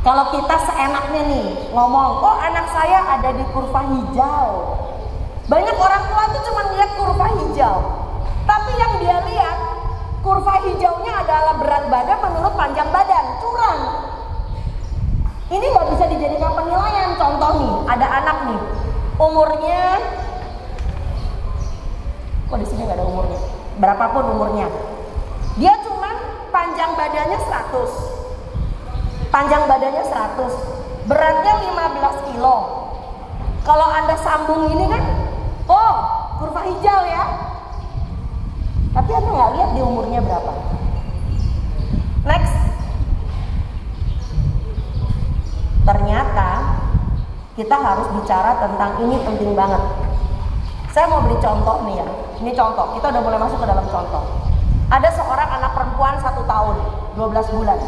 Kalau kita seenaknya nih ngomong, oh anak saya ada di kurva hijau. Banyak orang tua tuh cuma lihat kurva hijau. Tapi Tapi yang dia lihat, kurva hijaunya adalah berat badan menurut panjang badan, curang. Ini nggak bisa dijadikan penilaian. Contoh nih, ada anak nih, umurnya, kok di sini nggak ada umurnya, berapapun umurnya, dia cuman panjang badannya 100, beratnya 15 kilo. Kalau Anda sambung ini kan, oh kurva hijau ya, tapi Anda nggak lihat di umurnya berapa. Next. Ternyata kita harus bicara tentang ini, penting banget. Saya mau beri contoh nih ya. Ini contoh, kita udah mulai masuk ke dalam contoh. Ada seorang anak perempuan 1 tahun 12 bulan.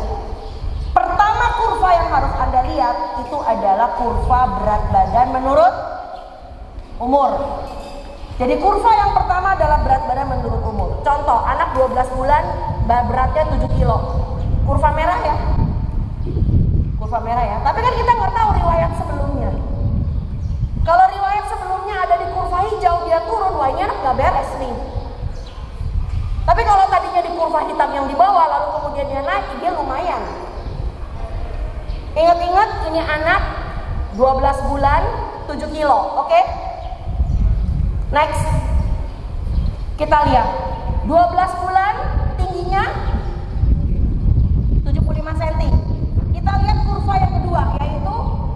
Pertama kurva yang harus Anda lihat itu adalah kurva berat badan menurut umur. Jadi kurva yang pertama adalah berat badan menurut umur. Contoh, anak 12 bulan beratnya 7 kilo. Kurva merah ya. Kurva merah ya. Tapi kan kita nggak tahu riwayat sebelumnya. Kalau riwayat sebelumnya ada di kurva hijau, dia turun, wah ini anak nggak beres nih. Tapi kalau tadinya di kurva hitam yang di bawah, lalu kemudian dia naik, dia lumayan. Ingat-ingat, ini anak 12 bulan 7 kilo, oke? Next. Kita lihat 12 bulan tingginya 75 cm. Kita lihat kurva yang kedua, yaitu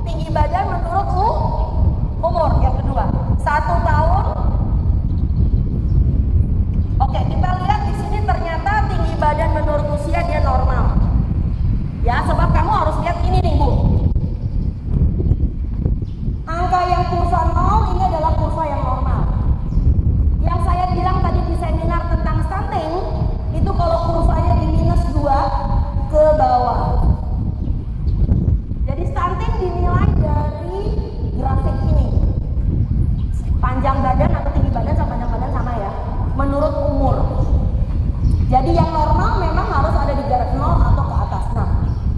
tinggi badan menurut umur yang kedua. 1 tahun. Oke, kita lihat di sini ternyata tinggi badan menurut usia dia normal. Ya, sebab kamu harus lihat ini nih, Bu. Angka yang kurva 0 ini adalah kurva yang normal. Yang saya bilang tadi di seminar tentang stunting, itu kalau kurvanya di -2 ke bawah. Jadi stunting dinilai dari grafik ini. Panjang badan atau tinggi badan sama panjang badan sama ya, menurut umur. Jadi yang normal memang harus ada di garis 0 atau ke atas. Nah,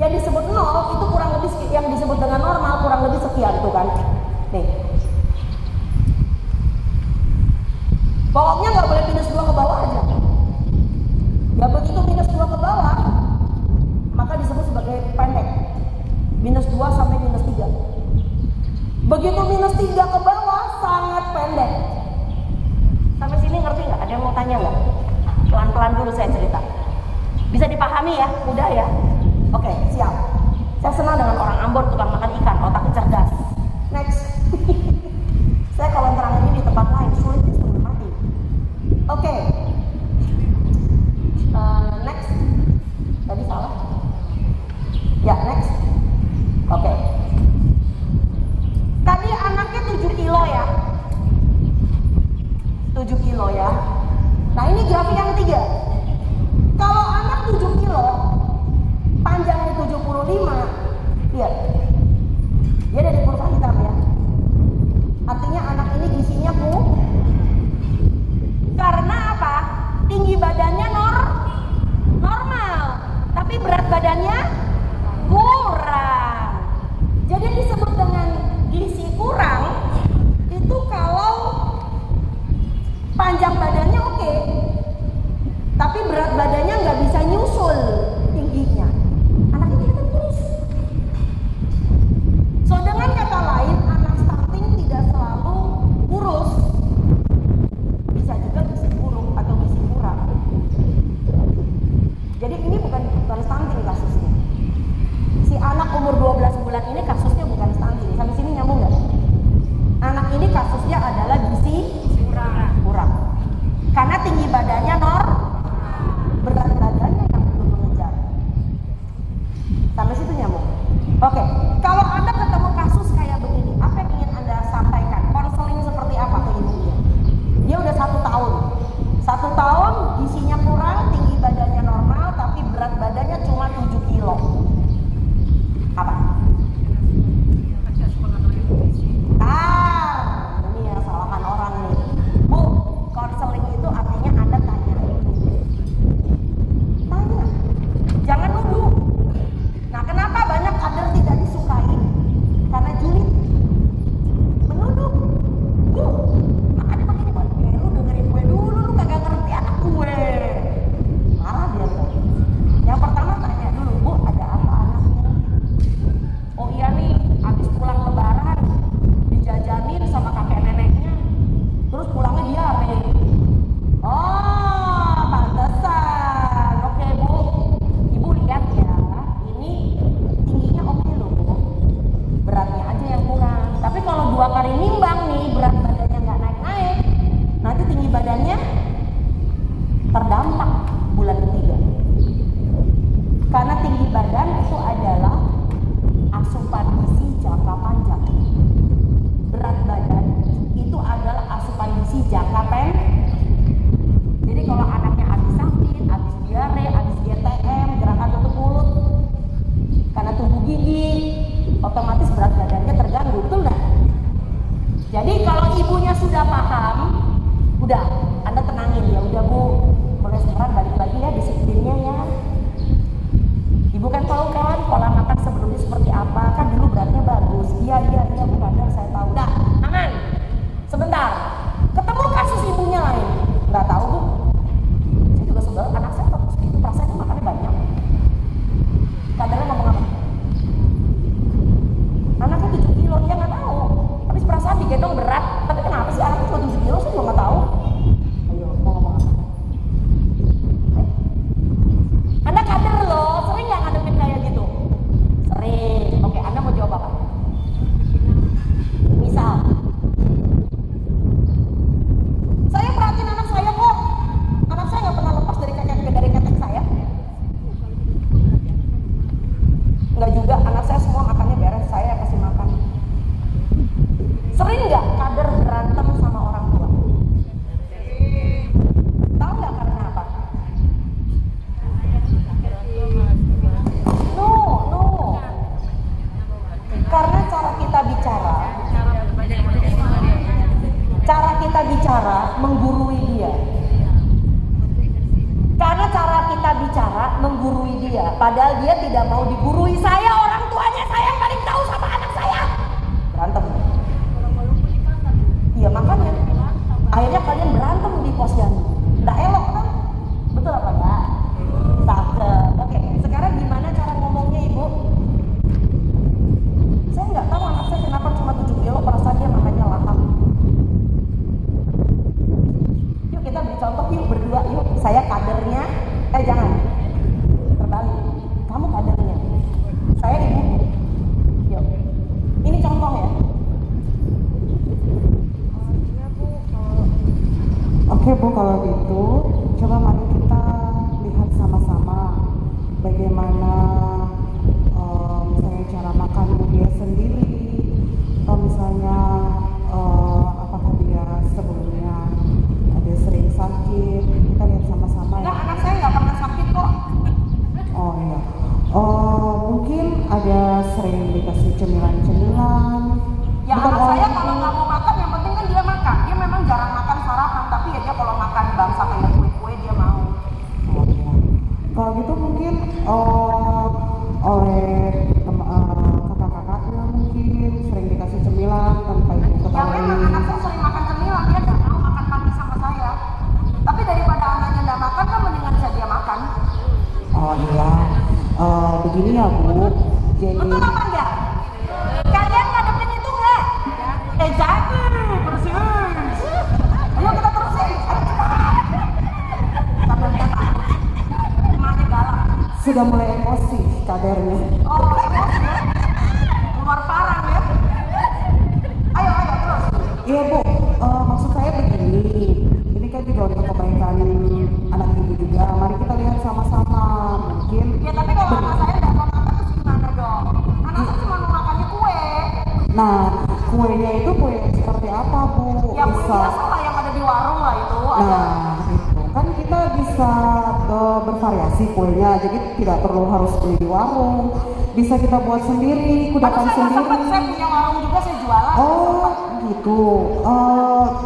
yang disebut 0 itu kurang lebih, yang disebut dengan normal kurang lebih sekian tuh kan. Nih. Pokoknya nggak boleh -2 ke bawah aja. Ya begitu -2 ke bawah, maka disebut sebagai pendek. -2 sampai -3. Begitu -3 ke bawah, sangat pendek. Sampai sini ngerti nggak? Ada yang mau tanya nggak? Pelan-pelan dulu saya cerita. Bisa dipahami ya? Udah ya? Oke, siap. Saya senang dengan orang Ambon tukang makan ikan, otaknya cerdas. Next. Saya kalau terang ini di tempat lain, sulit disebut mati. Oke. Next. Tadi salah? Ya, next. Oke. Tadi anaknya 7 kilo ya. 7 kilo ya. Nah ini grafik yang ketiga. Kalau anak 7 kilo, panjangnya 75, lihat. Dia ada di kurva hitam ya. Artinya anak ini gizinya karena apa? Tinggi badannya normal, tapi berat badannya kurang. Jadi disebut dengan gizi kurang itu kalau panjang badannya oke, tapi berat badannya nggak bisa nyusul tingginya. Anak ini kan kurus. So dengan kata lain, anak stunting tidak selalu kurus, bisa juga gizi buruk atau gizi kurang. Jadi ini bukan stunting kasusnya. Si anak umur 12 bulan ini kasusnya bukan stunting. Sampai sini nyambung nggak? Anak ini kasusnya adalah gizi kurang. Karena tinggi badannya berat badannya yang belum mengejar. Sampai situ nyambung. Oke, kalau Anda ketemu kasus kayak begini, apa yang ingin Anda sampaikan? Konseling seperti apa ke ibunya? Dia udah 1 tahun. 1 tahun gizinya kurang, tinggi badannya normal, tapi berat badannya cuma 7 kilo. Apa? Ini ya salahan orang nih. Bu, konseling itu artinya Anda tanya. Jangan nuduh. Nah, kenapa banyak kader tidak disukai? Karena badan itu adalah asupan gizi jangka panjang. Berat badan itu adalah asupan gizi jangka pendek. Jadi kalau anaknya habis sakit, habis diare, habis GTM, gerakan tutup mulut, karena tumbuh gigi, otomatis berat badannya terganggu, betul nggak? Jadi kalau ibunya sudah paham, udah, Anda tenangin ya, udah Bu, mulai sekarang balik lagi ya disiplinnya ya. Ibu kan tahu kan pola makan sebelumnya seperti apa, kan dulu beratnya bagus. Iya Bu Kader, saya tahu. Dah, aman. Sebentar, ketemu kasus ibunya lain, nggak tahu Bu. Saya juga sebel, anak saya terus itu perasaannya makannya banyak. Kadernya ngomong apa? Anaknya 7 kilo, dia nggak tahu. Habis perasaan digendong berat, tapi kenapa sih anaknya cuma 7 kilo, saya juga nggak tahu. Ayo, mau ngomong apa? Anda kader loh, sering nggak ngadepin kayak gitu? Sering. Oke, Anda mau jawab apa? Misal, saya perhatiin anak saya kok. Anak saya nggak pernah lepas dari ketek saya. Nggak juga, anak saya semua makannya beres, saya yang kasih makan. Sering nggak kader berantem sama orang tua? Tahu nggak karena apa? No. Karena cara kita bicara menggurui dia. Karena cara kita bicara menggurui dia, padahal dia tidak mau digurui. Saya orang tuanya, saya yang paling tahu sama anak saya. Berantem. Iya makanya. Akhirnya kalian berantem di posyandu. Nggak elok kan? Betul apa enggak? Cakep. Oke, sekarang gimana cara ngomongnya Ibu? Saya nggak tahu anak saya kenapa cuma 7 kilo, perasaan dia makannya lahap. Yuk kita beri contoh yuk berdua yuk. Saya kadernya, jangan terbalik. Kamu kadernya, saya ibu. Yuk, ini contoh ya. Oke Bu, kalau gitu coba mari kita lihat sama-sama bagaimana misalnya cara makan dia sendiri, atau misalnya apakah dia sebelumnya ada sering sakit. Kita lihat sama-sama ya. Enggak, anak saya nggak pernah sakit kok. Oh iya, mungkin ada sering dikasih cemilan-cemilan. Ya anak saya kalau nggak mau makan, yang penting kan dia makan. Dia memang jarang makan sarapan, tapi ya dia kalau makan bangsa kayak kue-kue dia mau. Oh iya. Kalau gitu mungkin oleh kakak-kakaknya mungkin sering dikasih cemilan tanpa ibu Yang ketahui. memang anak saya sering makan cemilan, dia nggak mau makan pagi sama saya. Tapi daripada anaknya nggak makan, kan mendingan saya dia makan. Oh iya, begini ya Bu. Jadi Betul apa enggak? Kalian ngadepin itu enggak? Jangan, persis. Ayo kita terusin. Sambil kata, emaknya galak. sudah mulai emosi kadernya. Oh, emosi ya? Keluar parang ya? Ayo terus. Iya Bu, maksud saya begini. Ini kan juga untuk kebaikan anak ibu juga. Mari kita lihat sama-sama. Mungkin. Ya tapi kalau anak saya nggak mau makan terus gimana dong? Anak saya cuma mau makannya kue. Nah, kuenya itu kue yang seperti apa Bu? Ya kue biasa lah yang ada di warung lah itu. Nah, itu kan kita bisa bervariasi kuenya, jadi tidak perlu harus beli di warung. Bisa kita buat sendiri, kudapan sendiri. Saya punya warung juga, saya jualan. Oh, gitu.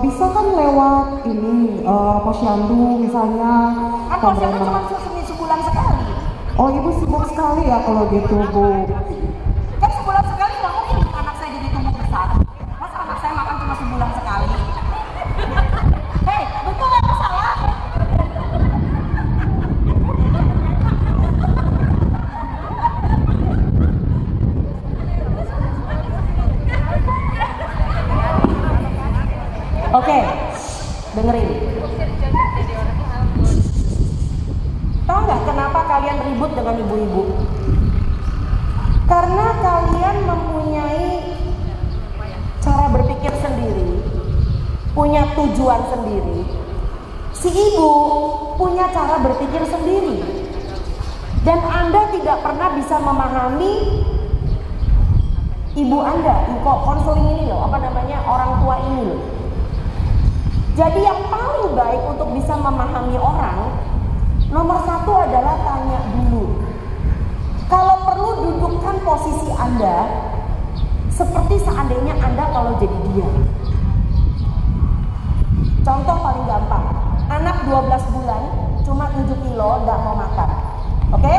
Bisa kan lewat ini posyandu misalnya. Kan posyandu cuma sebulan sekali. Oh, Ibu sibuk sekali ya kalau gitu Bu. Kan sebulan sekali nggak mungkin anak saya jadi tumbuh besar. Masa anak saya makan cuma sebulan sekali? Hei, betul apa salah? Oke, dengerin. Tahu nggak kenapa kalian ribut dengan ibu-ibu? Karena kalian mempunyai cara berpikir sendiri, punya tujuan sendiri. Si ibu punya cara berpikir sendiri. Dan Anda tidak pernah bisa memahami ibu Anda, konseling ini loh, orang tua ini loh. Jadi yang paling baik untuk bisa memahami orang, nomor satu adalah tanya dulu. Kalau perlu dudukkan posisi Anda seperti seandainya Anda kalau jadi dia. Contoh paling gampang, anak 12 bulan cuma 7 kilo gak mau makan. Oke?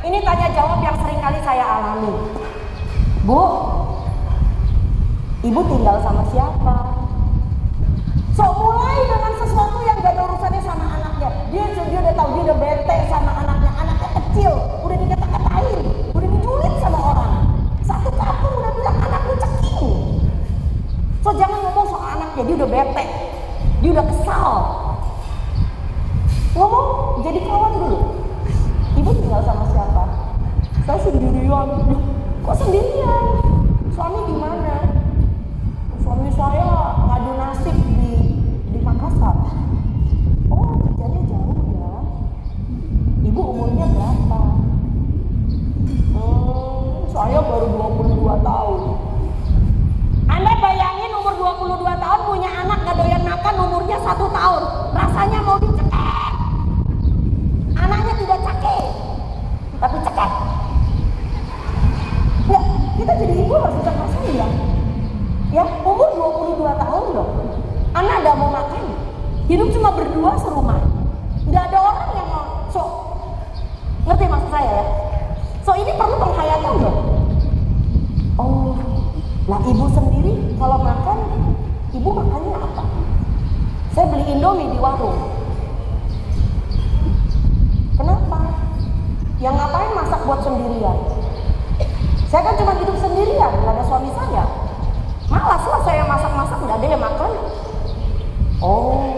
Ini tanya jawab yang sering kali saya alami. Bu, ibu tinggal sama siapa? So mulai dengan sesuatu yang gak ada urusannya sama anaknya. Dia udah tahu, dia udah bete sama anaknya kecil, udah dikata-katain, udah dijulit sama orang. Satu kampung udah bilang anakmu ceking. So jangan ngomong soal anaknya, dia udah bete, dia udah kesal. Ngomong jadi kawan dulu. Ibu tinggal sama siapa? Saya sendirian. Kok sendirian? Suami di mana? Suami saya ngadu nasib di Makassar. Oh, kerjanya jauh ya. Ibu umurnya berapa? Saya baru 22 tahun. Anda bayangin umur 22 tahun punya anak gak doyan makan, umurnya 1 tahun. Rasanya mau dicekek. Anaknya tidak cekek, tapi cekek. Ya, kita jadi ibu harus bisa ngerasain ya. Ya, umur 22 tahun loh. Anak gak mau makan. Hidup cuma berdua serumah. Gak ada orang yang mau. So, ngerti maksud saya ya? So, ini perlu penghayatan loh. Oh, lah ibu sendiri kalau makan, ibu makannya apa? Saya beli Indomie di warung. Kenapa? Yang ngapain masak buat sendirian? Saya kan cuma hidup sendirian, gak ada suami saya. Malas lah saya masak-masak, gak ada yang makan. Oh,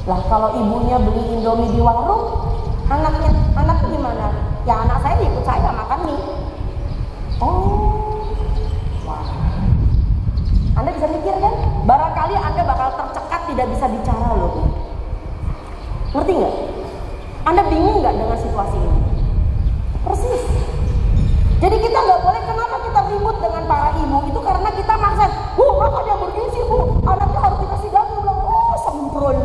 lah kalau ibunya beli Indomie di warung, anaknya gimana? Ya anak saya ikut saya makan nih. Oh, wah. Anda bisa mikir kan? Barangkali Anda bakal tercekat tidak bisa bicara loh. Ngerti nggak? Anda bingung nggak dengan situasi ini? Persis. Jadi kita nggak boleh, kenapa kita ribut dengan para ibu? Itu karena kita maksa, makan yang bergizi bu, anaknya harus dikasih daging. Oh, semprol.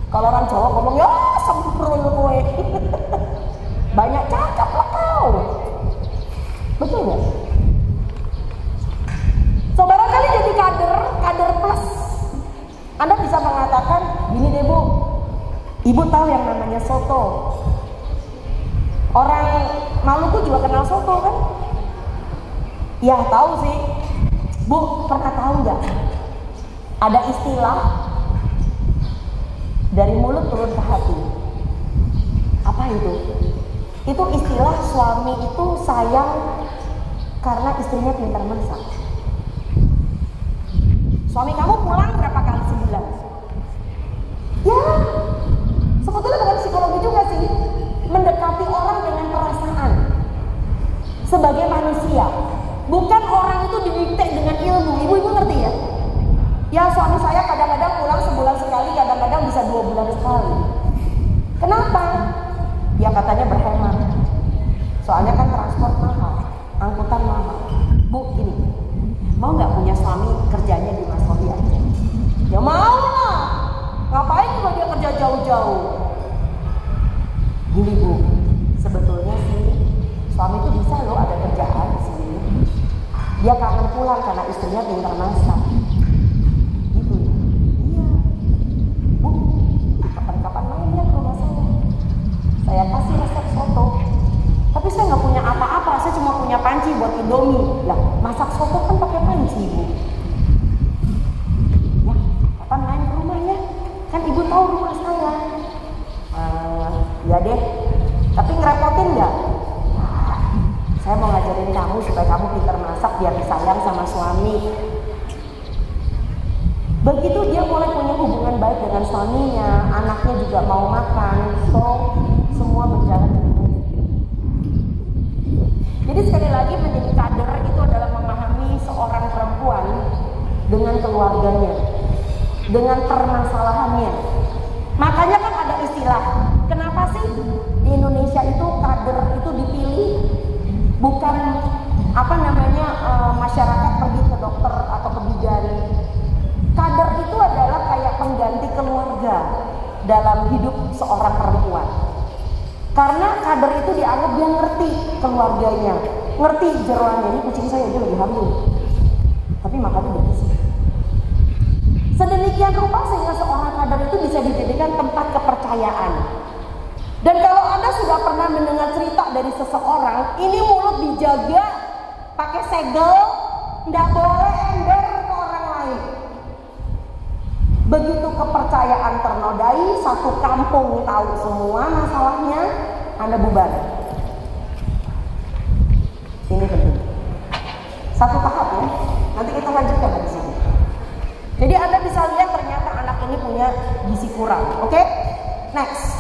Kalau orang Jawa ngomong, ya semprol gue. Banyak cakap lah kau. Betul nggak? So barangkali jadi kader plus. Anda bisa mengatakan, gini deh bu, ibu tahu yang namanya soto. Orang Maluku juga kenal soto kan? Ya tahu sih. Bu, pernah tahu nggak? Ada istilah dari mulut turun ke hati. Apa itu? Itu istilah suami itu sayang karena istrinya pintar masak. Suami kamu pulang berapa kali sebulan? Ya, sebetulnya bukan psikologi juga sih. Mendekati orang dengan perasaan sebagai manusia. Bukan orang itu didikte dengan ilmu. Ibu-ibu ngerti ya? Ya suami saya kadang-kadang pulang sebulan sekali, kadang-kadang bisa 2 bulan sekali. Kenapa? Ya katanya berhemat. Soalnya kan transport mahal, angkutan mahal. Bu, gini, mau nggak punya suami kerjanya di Mas Robi aja? Ya mau lah. Ngapain juga dia kerja jauh-jauh? Gini bu, sebetulnya sih suami itu bisa loh ada kerjaan di sini. Dia kangen pulang karena istrinya pintar masak. Gitu ya? Iya. Bu, kapan-kapan main ya ke rumah saya. Saya kasih resep soto. Tapi saya nggak punya apa-apa, saya cuma punya panci buat Indomie. Lah, masak soto kan pakai panci bu. Ya, kapan main ke rumahnya? Kan ibu tahu rumah saya. Ya deh, tapi ngerepotin nggak? Nah, saya mau ngajarin kamu supaya kamu pintar masak biar disayang sama suami. Begitu dia mulai punya hubungan baik dengan suaminya, anaknya juga mau makan, so semua berjalan dengan baik. Jadi sekali lagi menjadi kader itu adalah memahami seorang perempuan dengan keluarganya, dengan permasalahannya. Makanya kan ada istilah, kenapa sih di Indonesia itu kader itu dipilih bukan masyarakat pergi ke dokter atau ke bidan. Kader itu adalah kayak pengganti keluarga dalam hidup seorang perempuan. Karena kader itu dianggap dia ngerti keluarganya, ngerti jeroannya. Ini kucing saya aja lagi hamil, tapi makannya bersih. Sedemikian rupa sehingga seorang kader itu bisa dijadikan tempat kepercayaan. Dan kalau Anda sudah pernah mendengar cerita dari seseorang, ini mulut dijaga pakai segel, nggak boleh ember ke orang lain. Begitu kepercayaan ternodai, satu kampung tahu semua masalahnya, Anda bubar. Ini penting. Satu tahap ya. Nanti kita lanjutkan dari sini. Jadi Anda bisa lihat ternyata anak ini punya gizi kurang. Oke? Next.